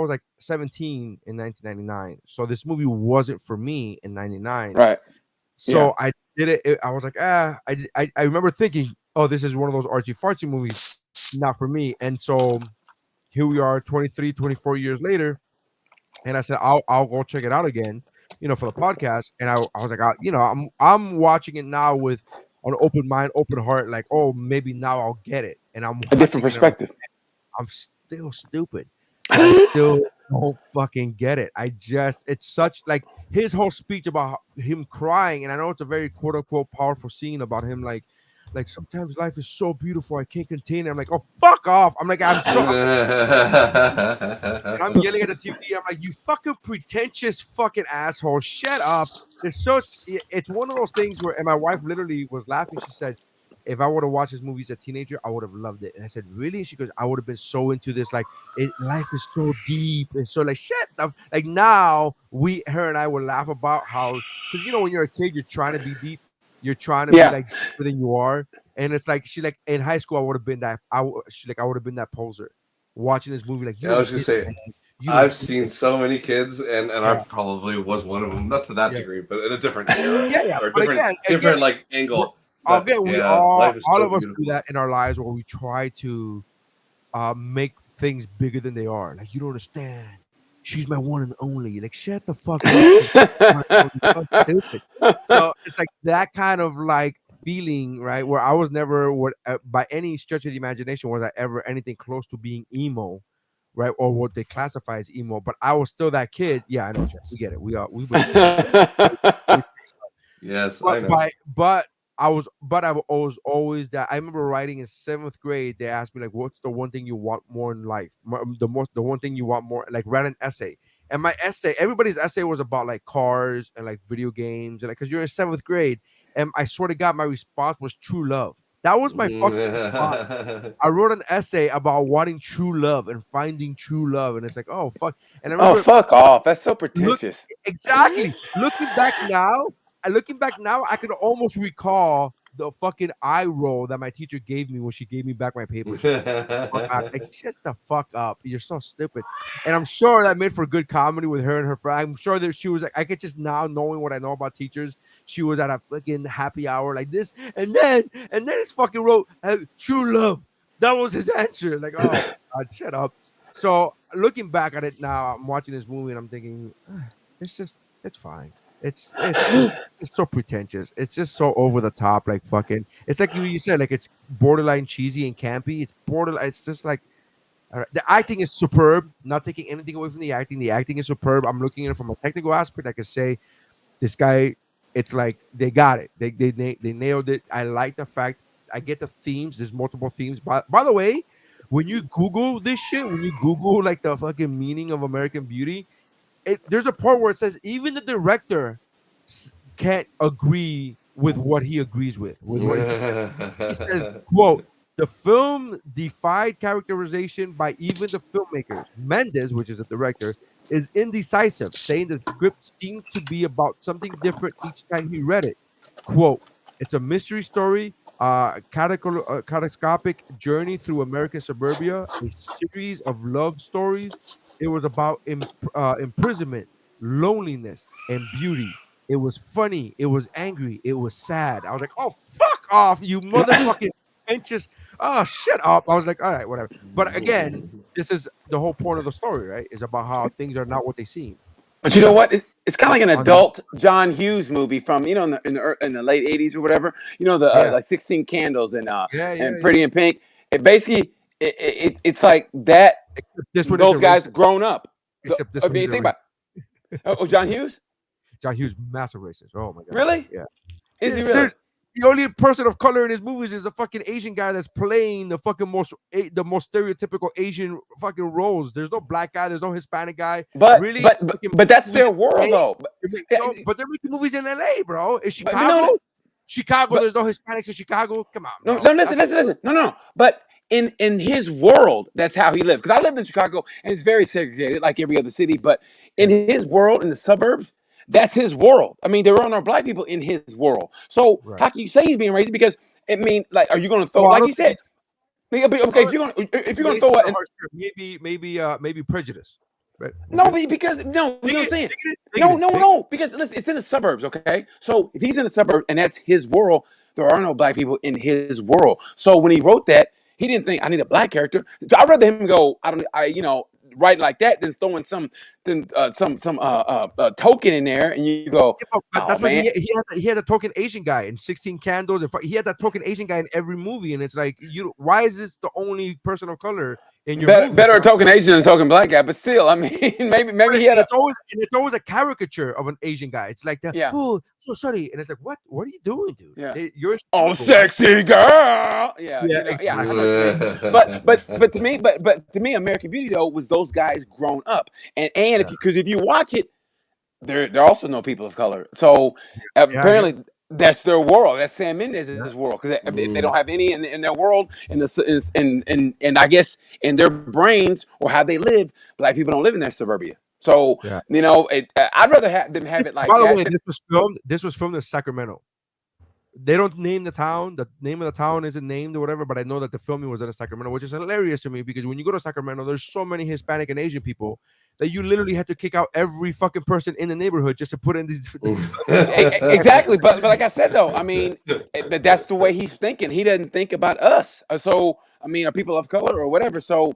in 1999. So this movie wasn't for me in 99. Right. Yeah. So I did I was like, I remember thinking, oh, this is one of those artsy fartsy movies, not for me. And so here we are 23, 24 years later, and I said, I'll go check it out again, for the podcast. And I was like, I'm watching it now with an open mind, open heart, like, oh, maybe now I'll get it. And I'm A different watching it, and perspective. I'm still stupid. I still don't fucking get it. It's such like his whole speech about him crying, and I know it's a very quote unquote powerful scene about him, like sometimes life is so beautiful I can't contain it. I'm like, oh, fuck off. I'm like, and I'm yelling at the TV. I'm like, you fucking pretentious fucking asshole. Shut up. It's one of those things where, and my wife literally was laughing. She said, if I would have watched this movie as a teenager, I would have loved it. And I said, really? And she goes, I would have been so into this. Like, life is so deep. And so, like, shut up. Like, now, her and I would laugh about how, because, when you're a kid, you're trying to be deep. You're trying to be, Yeah. like, deeper than you are. And it's like, she, like, in high school, I would have been that. I would have been that poser watching this movie. Like, Yeah, I was gonna say, I've seen so many kids, and I Yeah. probably was one of them. Not to that Yeah. degree, but in a different era Yeah. or But different, again, like angle. But again, we yeah, life is all so of us do beautiful. that in our lives where we try to make things bigger than they are. Like, you don't understand. She's my one and only. Like, shut the fuck up. You're so stupid. So it's like that kind of like feeling, right? Where I was never by any stretch of the imagination was I ever anything close to being emo, right? Or what they classify as emo. But I was still that kid. Yeah, I know. Jeff. We get it. We Yes, I but know. I was always that. I remember writing in 7th grade. They asked me like, "What's the one thing you want more in life? The one thing you want more." Like, write an essay. And my essay, everybody's essay was about like cars and like video games, and like because you're in 7th grade. And I swear to God, my response was true love. That was my fucking response. I wrote an essay about wanting true love and finding true love, and it's like, oh fuck. And I Oh, remember fuck off. That's so look pretentious. exactly looking back now, I can almost recall the fucking eye roll that my teacher gave me when she gave me back my papers. Like, shut the fuck up. You're so stupid. And I'm sure that made for good comedy with her and her friend. I'm sure that she was like, I could just now knowing what I know about teachers, she was at a fucking happy hour like this, and then this fucking wrote true love. That was his answer. Like, oh God, shut up. So looking back at it now, I'm watching this movie and I'm thinking, it's fine. It's so pretentious. It's just so over the top, like fucking. It's like you said, like it's borderline cheesy and campy. It's borderline. It's just like the acting is superb. Not taking anything away from the acting. The acting is superb. I'm looking at it from a technical aspect. I can say this guy. It's like they got it. They nailed it. I like the fact. I get the themes. There's multiple themes. By the way, when you Google this shit, when you Google like the fucking meaning of American Beauty, there's a part where it says even the director can't agree with what he agrees with what he says. He says, quote, the film defied characterization by even the filmmakers. Mendes, which is the director, is indecisive, saying the script seemed to be about something different each time he read it. Quote, it's a mystery story, catastrophic journey through American suburbia, a series of love stories. It was about imprisonment, loneliness, and beauty. It was funny. It was angry. It was sad. I was like, oh, fuck off, you motherfucking pretentious. Oh, shut up. I was like, all right, whatever. But again, this is the whole point of the story, right? Is about how things are not what they seem. But you know what? It's kind of like an On the, adult John Hughes movie from in the late '80s or whatever. You know the yeah, like 16 Candles yeah, yeah, and yeah. Pretty in Pink. It basically it's like that. Except this one is a Those guys racist. grown up. Except this I one is mean, a think racist. about oh John Hughes. John Hughes, massive racist. Oh my god. Really? Yeah. Is he really? There's the only person of color in his movies is the fucking Asian guy that's playing the fucking the most stereotypical Asian fucking roles. There's no black guy. There's no Hispanic guy. But Really? but but, Fucking but that's movies their in world LA? though. No, but they're making movies in LA, bro. In But Chicago, no, Chicago. but There's no Hispanics in Chicago. Come on, no, bro. no, listen. No. But in his world, that's how he lived. Because I lived in Chicago, and it's very segregated, like every other city. But in Yeah, his world, in the suburbs, that's his world. I mean, there are no black people in his world. So right. how can you say he's being racist? Because I mean, like, are you going to throw? Well, I Like don't you think said, he's. okay, Oh, if you're going to racist throw is a it, harsh term. Maybe prejudice. Right. no, Okay. because no, you know what I'm Bigoted, saying. bigoted, bigoted. No. Because listen, it's in the suburbs, okay. So if he's in the suburbs and that's his world, there are no black people in his world. So when he wrote that, he didn't think I need a black character. So I'd rather him go. Write like that than throwing some token in there, and you go, Yeah, but oh that's what man. he had a token Asian guy in 16 Candles. He had that token Asian guy in every movie, and it's like why is this the only person of color in your movie? Better a token Asian than a token black guy, but still, I mean, maybe he had a It's always a caricature of an Asian guy. It's like that. yeah. Oh, so sorry, and it's like, what are you doing, dude? Yeah. You're in Oh, Chicago. Why- sexy girl. Yeah, Yeah, yeah. I exactly. know what you're saying. But to me, American Beauty though was those guys grown up, and Yeah, if you watch it, there are also no people of color. So yeah, I get it. apparently that's their world. That's Sam Mendes's Yeah, world because they don't have any in their world and I guess in their brains or how they live, black people don't live in their suburbia. So yeah. I'd rather have them have it like By the that. way, this was filmed in Sacramento. They don't name the town. The name of the town isn't named or whatever, but I know that the filming was done in Sacramento, which is hilarious to me because when you go to Sacramento, there's so many Hispanic and Asian people that you literally had to kick out every fucking person in the neighborhood just to put in these. Exactly, but like I said though, I mean that's the way he's thinking. He doesn't think about us. So I mean, are people of color or whatever. So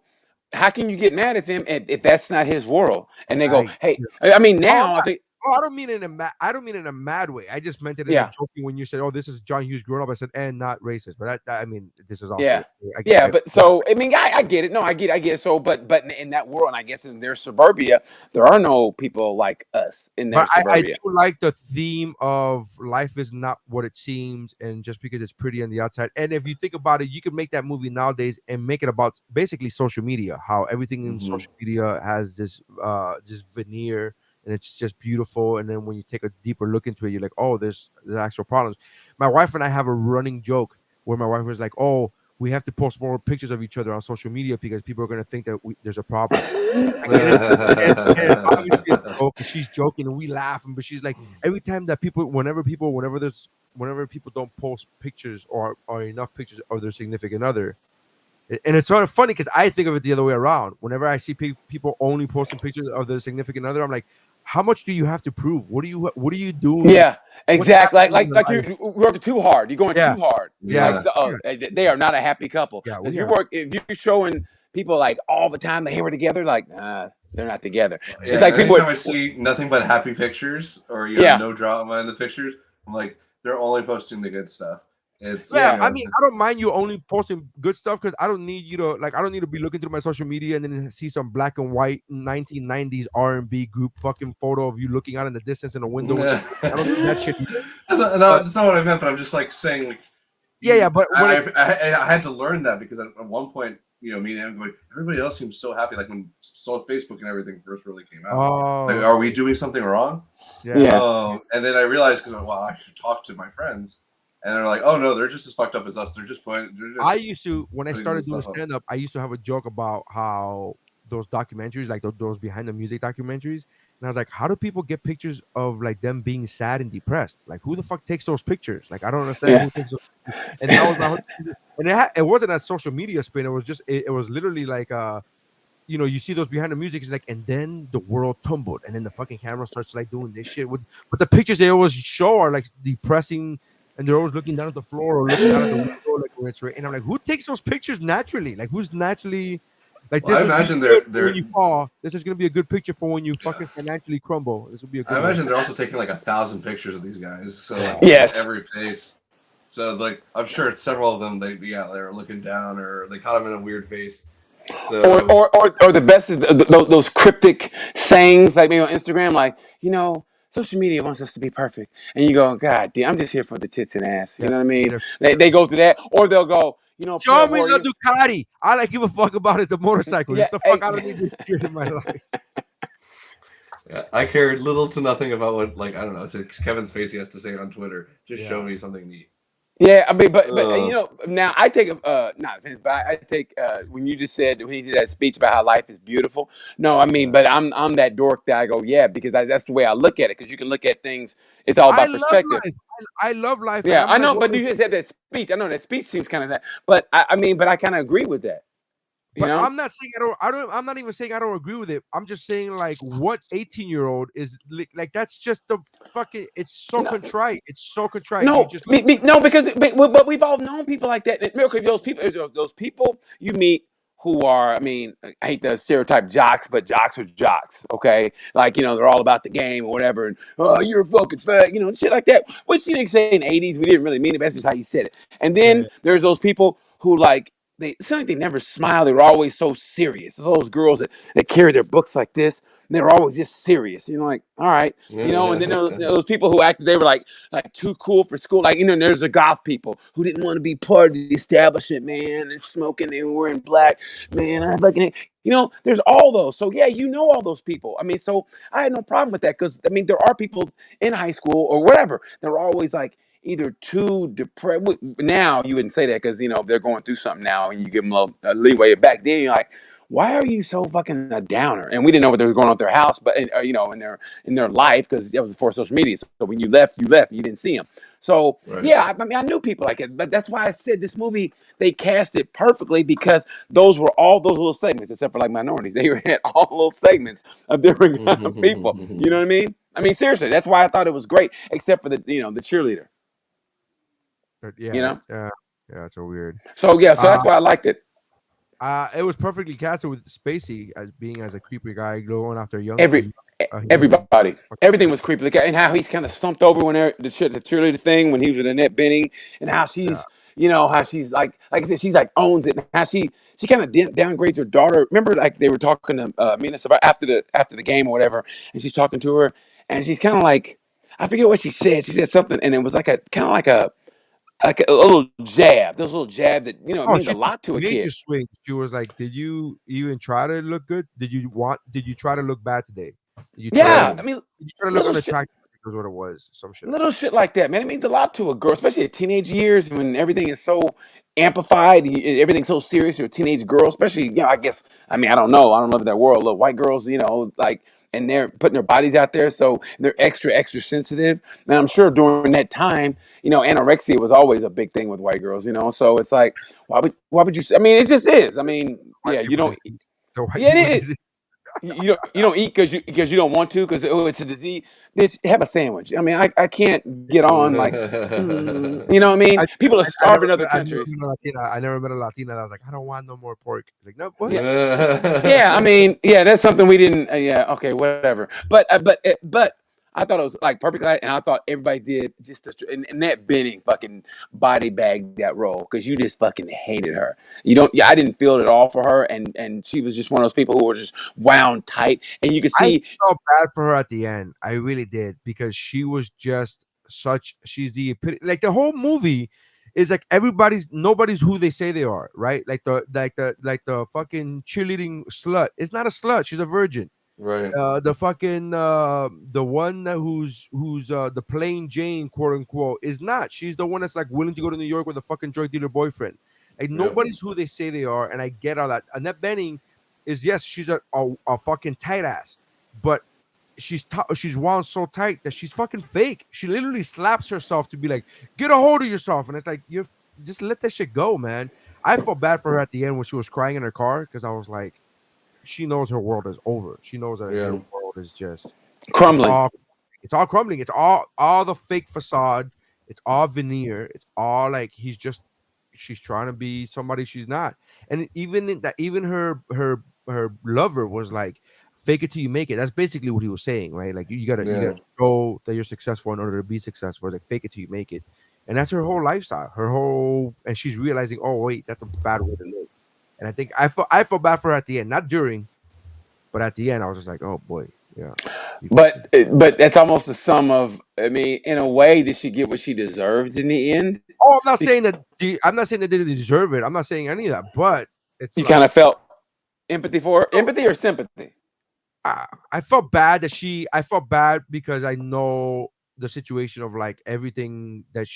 how can you get mad at him if that's not his world? And they go, I, hey, I mean oh, now I think I don't mean it I don't mean it in a mad way. I just meant it in a yeah. joking when you said, "Oh, this is John Hughes grown up." I said, "And not racist," but I mean, this is also Yeah, I, but so I mean, I get it. No, I get it. So, but in that world, and I guess in their suburbia, there are no people like us in their but I suburbia. do like the theme of life is not what it seems, and just because it's pretty on the outside. And if you think about it, you can make that movie nowadays and make it about basically social media. How everything in social media has this veneer, and it's just beautiful. And then when you take a deeper look into it, you're like, oh, there's actual problems. My wife and I have a running joke where my wife was like, oh, we have to post more pictures of each other on social media because people are going to think that there's a problem. And obviously it's a joke, and she's joking and we laughing, but she's like, every time that whenever people don't post pictures or enough pictures of their significant other, and it's sort of funny because I think of it the other way around. Whenever I see people only posting pictures of their significant other, I'm like, how much do you have to prove? What are you doing? Yeah, exactly. Like you're working too hard. You're going too hard. Yeah. They are not a happy couple. Yeah, If you're showing people like all the time they were together, like they're not together. Yeah, It's like people. anytime I see nothing but happy pictures or no drama in the pictures, I'm like, they're only posting the good stuff. It's I mean, I don't mind you only posting good stuff because I don't need you to I don't need to be looking through my social media and then see some black and white 1990s R&B group fucking photo of you looking out in the distance in a window. I don't need that shit either. That's not what I meant, but I'm just like saying. Like, but I had to learn that because at one point, me and Em going, everybody else seems so happy. Like when Facebook and everything first really came out. Oh, like, are we doing something wrong? Yeah. And then I realized because I should talk to my friends. And they're like, oh no, they're just as fucked up as us. They're just I used to, when I started doing stand up, I used to have a joke about how those documentaries, like those behind the music documentaries, And I was like, how do people get pictures of like them being sad and depressed? Like, who the fuck takes those pictures? Like, I don't understand Yeah. who takes those pictures. And that was my whole, and it wasn't a social media spin. It was just it was literally like you see those behind the music is like, and then the world tumbled, and then the fucking camera starts like doing this shit with, but the pictures they always show are like depressing, and they're always looking down at the floor or looking out at the window, like when it's right. And I'm like, who takes those pictures naturally? Like, who's naturally like Well, this I would be imagine good for they're when you fall. This is gonna be a good picture for when you fucking financially crumble. This would be a I good imagine one. they're also taking like 1,000 pictures of these guys. So like Yes. every face. So like I'm sure several of them they're looking down or they caught him in a weird face. So Or the best is those cryptic sayings like maybe on Instagram, like, social media wants us to be perfect, and you go, God damn, I'm just here for the tits and ass. You Yeah. know what I mean? Yeah. They go through that, or they'll go, Show prayer me the warriors. Ducati. All I give a fuck about is the motorcycle. Yeah, Get the hey. fuck out of me this shit in my life. yeah, I cared little to nothing about what like I don't know. It's Kevin Spacey has to say on Twitter. Just Yeah. show me something neat. Yeah, I mean, but Uh. now I take not offense, but I take when you just said when he did that speech about how life is beautiful. No, I mean, Yeah. but I'm that dork that I go, yeah, because that's the way I look at it. Because you can look at things, it's all I about love perspective. life. I love life, and Yeah, I'm I like know, one of but those you just had that speech. I know that speech seems kind of that, but I mean, but I kind of agree with that. You But know? I'm not saying I'm not even saying I don't agree with it. I'm just saying like what 18-year-old is like that's just the fucking it's so No, contrite. It's so contrite. You no, just like no, because but we've all known people like that. Because those people you meet who are, I mean, I hate the stereotype jocks, but jocks are jocks. Okay, like they're all about the game or whatever, and oh, you're a fucking fag, shit like that. Which you didn't say in the '80s. We didn't really mean it. But that's just how you said it. And then yeah, there's those people who like. It's not like they never smile. They were always so serious. There's all those girls that carry their books like this. And they were always just serious. Like, all right, and then those people who acted, they were like too cool for school. Like, there's the goth people who didn't want to be part of the establishment, man. They're smoking, they were wearing black, man. I fucking, there's all those. So yeah, all those people. I mean, so I had no problem with that because I mean, there are people in high school or whatever. They're always like either too depressed. Now you wouldn't say that because they're going through something now, and you give them a leeway. Back then, you're like, why are you so fucking a downer? And we didn't know what they were going on at their house, but in their life because it was before social media. So when you left, you left. You didn't see them. So Right. yeah, I mean, I knew people like it, but that's why I said this movie they cast it perfectly because those were all those little segments, except for like minorities. They had all little segments of different kind of people. You know what I mean? I mean, seriously, that's why I thought it was great, except for the the cheerleader. You yeah, know. yeah. It's so weird. So yeah, so Uh, that's why I liked it. it was perfectly casted with Spacey as being as a creepy guy going after Every young everybody, everything was creepy. Like, and how he's kind of slumped over when the cheerleader thing when he was with Annette Bening, and how yeah. she's how she's like I said, she's like owns it. And how she kind of downgrades her daughter. Remember, like they were talking to Mina about after the game or whatever, and she's talking to her, and she's kind of like I forget what she said. She said something, and it was like a kind of like a little jab. Those little jab that it Oh, means a she took lot to a major kid. swings. She was like, "Did you even try to look good? Did you try to look bad today? Did you try to Yeah, Right. I mean, did you try to look little shit. unattractive?" I think was what it was. Some shit like Little that. shit like that, man. It means a lot to a girl, especially at teenage years when everything is so amplified. Everything's so serious. You're a teenage girl, especially, I guess, I mean, I don't know. I don't live in that world. Look, white girls, like, and they're putting their bodies out there. So they're extra sensitive. And I'm sure during that time, anorexia was always a big thing with white girls. So it's like, why would you, I mean, it just is. I mean, White yeah, you people don't, disease. So white yeah, people it is. disease. You don't eat because you don't want to because it's a disease. Bitch, have a sandwich. I mean, I can't get on like, you know what I mean? I, People are I never starving in other I never countries. met a Latina. I never met a Latina that was like, I don't want no more pork. Like, no, what? Yeah, yeah. I mean, yeah, that's something we didn't. Yeah, okay, whatever. But I thought it was like perfect, and I thought everybody did just and that Benning fucking body bagged that role because you just fucking hated her. You don't. Yeah, I didn't feel it at all for her, and she was just one of those people who were just wound tight, and you could I see. felt bad for her at the end. I really did because she was just she's the like the whole movie is like nobody's who they say they are, right? Like the fucking cheerleading slut. It's not a slut, she's a virgin. Right. The fucking the one who's the plain Jane, quote unquote, is not. She's the one that's like willing to go to New York with a fucking drug dealer boyfriend. Like Yep. nobody's who they say they are, and I get all that. Annette Bening is, yes, she's a fucking tight ass, but she's wound so tight that she's fucking fake. She literally slaps herself to be like, get a hold of yourself, and it's like you're just let that shit go, man. I felt bad for her at the end when she was crying in her car because I was like, she knows her world is over. She knows that her Yeah. world is just it's Crumbling. all it's all crumbling. It's all the fake facade. It's all veneer. It's all like she's trying to be somebody she's not. And even in that, even her lover was like, fake it till you make it. That's basically what he was saying, right? Like you Yeah. gotta show that you're successful in order to be successful. It's like fake it till you make it. And that's her whole lifestyle. And she's realizing, oh wait, that's a bad way to live. And I think I felt bad for her at the end, not during, but at the end, I was just like, oh boy, yeah. But that's almost the sum of. I mean, in a way, did she get what she deserved in the end? Oh, I'm not saying that they didn't deserve it. I'm not saying any of that, but it's You kind like of felt empathy for her, empathy or sympathy. I felt bad I felt bad because I know the situation of like everything that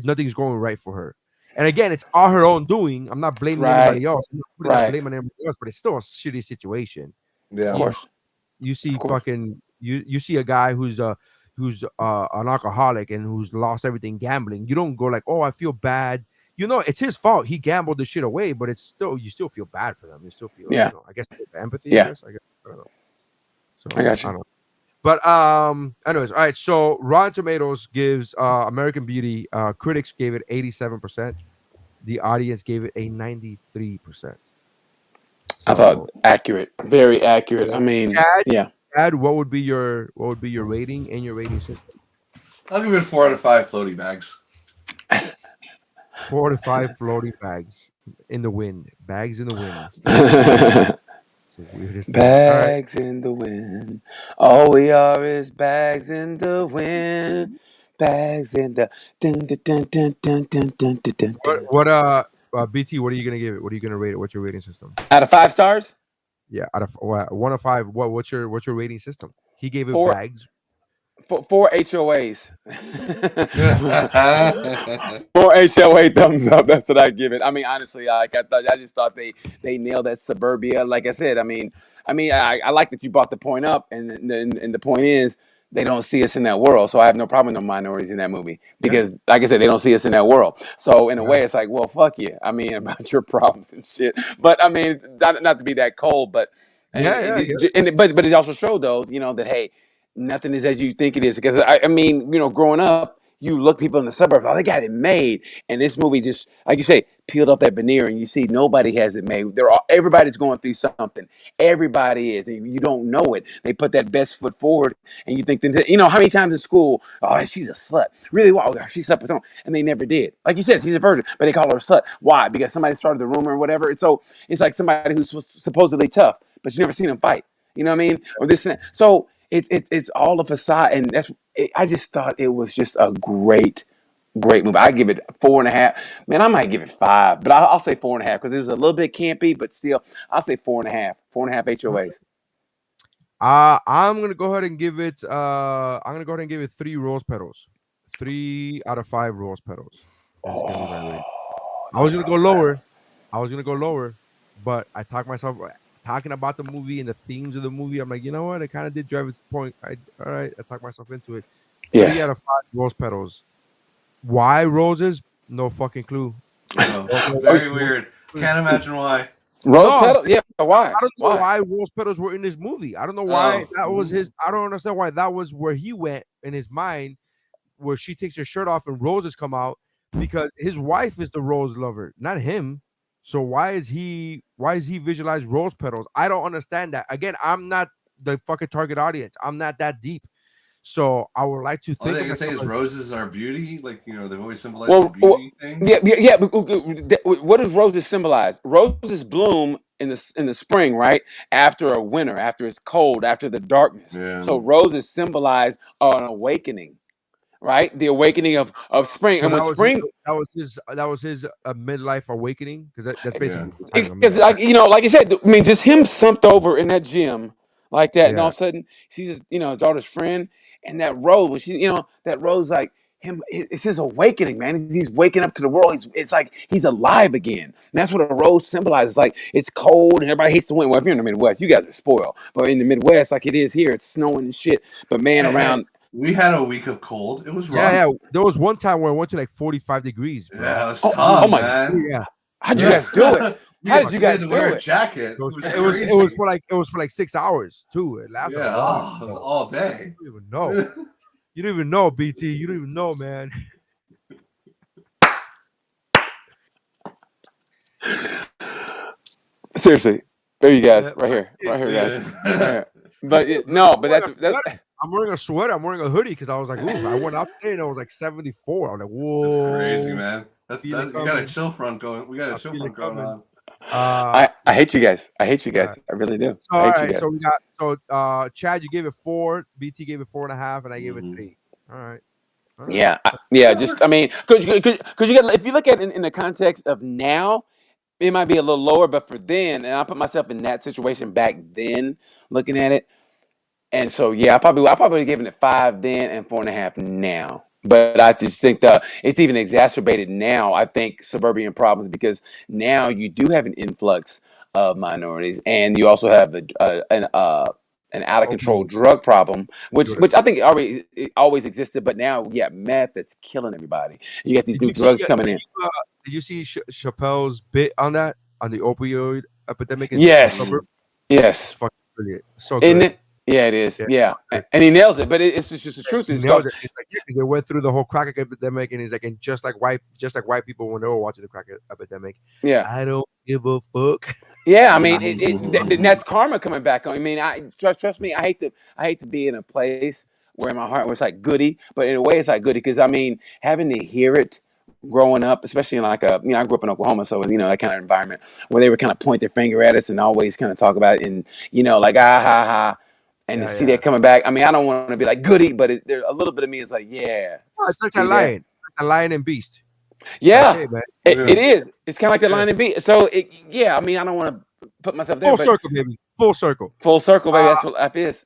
nothing's going right for her. And again, it's all her own doing. I'm not blaming Right. anybody else. I'm not putting that Right. blame on everybody else, but it's still a shitty situation. Of Yeah. course. You see Of course. fucking you see a guy who's an alcoholic and who's lost everything gambling. You don't go like, oh, I feel bad. You know, it's his fault. He gambled the shit away, but it's still you still feel bad for them. You still feel, Yeah. I guess empathy. Yeah. I guess I don't know. So I got you. don't know. But anyways, all right. So Rotten Tomatoes gives American Beauty, critics gave it 87%. The audience gave it a 93%. I thought accurate, very accurate. I mean, Chad, yeah. Chad, what would be your rating and your rating system? I'll give it 4 out of 5 floaty bags. 4 to 5 floating bags in the wind. Bags in the wind. It's the weirdest thing. All right. Bags in the wind. All we are is bags in the wind. Bags in the dun, dun, dun, dun, dun, dun, dun, dun, dun, dun. What BT? What are you gonna give it? What are you gonna rate it? What's your rating system? Out of 5 stars, Yeah, out of 1 of 5. What's your rating system? He gave it 4 bags. 4 HOAs. 4 HOA thumbs up. That's what I give it. I mean, honestly, like I just thought they nailed that suburbia. Like I said, I like that you brought the point up, and the point is they don't see us in that world. So I have no problem with no minorities in that movie because, like I said, they don't see us in that world. So in a way, it's like, well, fuck you. I mean, about your problems and shit. But I mean, not to be that cold, but Yeah. but it also showed though, that hey, nothing is as you think it is. Because I mean, growing up, you look people in the suburbs, oh, they got it made, and this movie just, like you say, peeled off that veneer, and you see nobody has it made. Everybody's going through something. Everybody is, and you don't know it. They put that best foot forward, and you think that, how many times in school, oh, she's a slut. Really? Wow, she slept with someone, and they never did. Like you said, she's a virgin, but they call her a slut. Why? Because somebody started the rumor or whatever. And so it's like somebody who's supposedly tough, but you never seen them fight. You know what I mean? Or this and that. So it's all a facade, and I just thought it was just a great movie. I give it 4.5. Man, I might give it 5, but I'll say 4.5 because it was a little bit campy, but still, I'll say 4.5. 4.5 HOAs. I'm gonna go ahead and give it. I'm gonna go ahead and give it 3 rose petals. 3 out of 5 rose petals. That's gonna be my rating. I was gonna go lower, but I talked myself talking about the movie and the themes of the movie. I'm like, you know what? It kind of did drive its point. All right, I talked myself into it. 3 Yes. out of 5 rose petals. Why roses? No fucking clue. No, very weird. Can't imagine why. Rose petal? Yeah, why? I don't know why rose petals were in this movie. I don't know why that was his. I don't understand why that was where he went in his mind, where she takes her shirt off and roses come out, because his wife is the rose lover, not him. So why is he visualize rose petals? I don't understand that. Again, I'm not the fucking target audience. I'm not that deep. So I would like to think. All they can say is roses are beauty. Like, they've always symbolized the beauty thing. Yeah. But what does roses symbolize? Roses bloom in the spring, right? After a winter, after it's cold, after the darkness. Yeah. So roses symbolize an awakening. Right, the awakening of spring, So and when spring, that was his midlife awakening, because that's basically because like you said, I mean, just him slumped over in that gym like that, and all of a sudden she's his daughter's friend, and that rose, when she, that rose, like it's his awakening, man. He's waking up to the world. It's like he's alive again. And that's what a rose symbolizes. Like it's cold and everybody hates the wind. Well, if you're in the Midwest, you guys are spoiled. But in the Midwest, like it is here, it's snowing and shit. But man, Hey, we had a week of cold. It was rough. Yeah. There was one time where it went to like 45 degrees. Bro. Yeah, it was tough, my man. Yeah. How'd you guys do it? How did you guys to do wear a it? jacket? It was for like 6 hours too. It lasted Yeah, a while. it was all day. You don't even know. You don't even know, BT. You don't even know, man. Seriously, there you guys, Yeah, right here, guys. Yeah. Right here. But no, but that's I'm wearing a sweater. I'm wearing a hoodie because I was like, ooh, I went out today and it was like 74. I was like, whoa. That's crazy, man. That's Feel it you got a coming. chill front going. We got a chill feel it front going coming. on. I hate you guys. I hate you guys. Alright. I really do. All I hate you right, guys. so we got Chad, you gave it 4, BT gave it 4.5, and I gave it Mhm. 3. All right. Yeah, just I mean, because you got if you look at it in the context of now, it might be a little lower, but for then, and I put myself in that situation back then, looking at it, and so yeah, I probably given it 5 then and 4.5 now. But I just think it's even exacerbated now. I think suburban problems because now you do have an influx of minorities, and you also have an out of control Opioid. drug problem, which Opioid. I think it always existed, but now you got meth that's killing everybody. You got these Did new you see, drugs coming in. Did you see Chappelle's bit on that, on the opioid epidemic in Yes, suburb? yes, It's fucking brilliant. So isn't good. it? Yeah, it is. Yeah, Yeah, it's and he nails it. But it's just the truth. He It's nails called it. It's like, yeah, 'cause they went through the whole crack epidemic, and he's like, and just like white people when they were watching the crack epidemic, yeah. I don't give a fuck. Yeah, I mean, that's karma coming back on. I mean, I trust me. I hate to be in a place where my heart was like goody, but in a way, it's like goody because I mean, having to hear it growing up, especially in like I grew up in Oklahoma, so that kind of environment where they would kind of point their finger at us and always kind of talk about it, and like ha ha, and to see that coming back. I mean, I don't want to be like goody, but there a little bit of me is like, yeah, Oh, it's like see a that? lion, like a lion and beast. Yeah, Like, hey, man. it is. It's kind of like the Yeah. line and beat. So yeah, I mean, I don't want to put myself there, Full but circle, baby. Full circle. full circle, baby. That's what life is.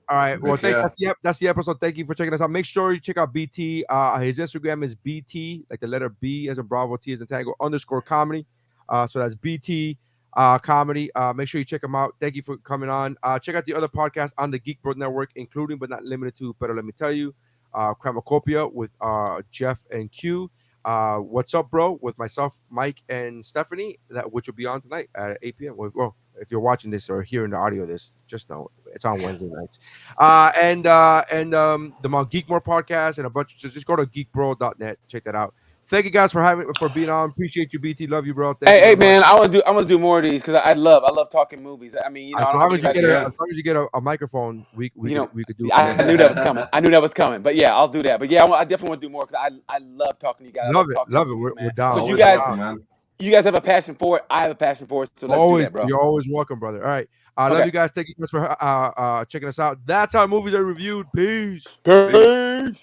All right. Well, Yeah. that's the episode. Thank you for checking us out. Make sure you check out BT. His Instagram is BT, like the letter B as a Bravo, T as in Tango, _comedy. So that's BT comedy. Make sure you check him out. Thank you for coming on. Check out the other podcasts on the Geek Bro Network, including but not limited to, Pero Let Me Tell You, Cramacopia with Jeff and Q. What's Up, Bro, with myself, Mike, and Stephanie, which will be on tonight at 8 p.m. Well, if you're watching this or hearing the audio of this, just know it's on Wednesday nights. And the Mount Geekmore podcast and a bunch. Just go to geekbro.net. Check that out. Thank you guys for being on. Appreciate you, BT. Love you, bro. Thank you Hey, very man, much. I want to do more of these because I love talking movies. I mean, As I don't long know as if you you get guys as long as you get a microphone, we could do. I knew that was coming. I knew that was coming. But yeah, I'll do that. But yeah, I definitely want to do more because I love talking to you guys. I Love it. talking Love it. movies, We're man. down. But you Always guys, welcome, man. you guys have a passion for it. I have a passion for it. So let's do that, bro. You're always welcome, brother. All right. Love Okay. you guys. Thank you guys for checking us out. That's how movies are reviewed. Peace. Peace.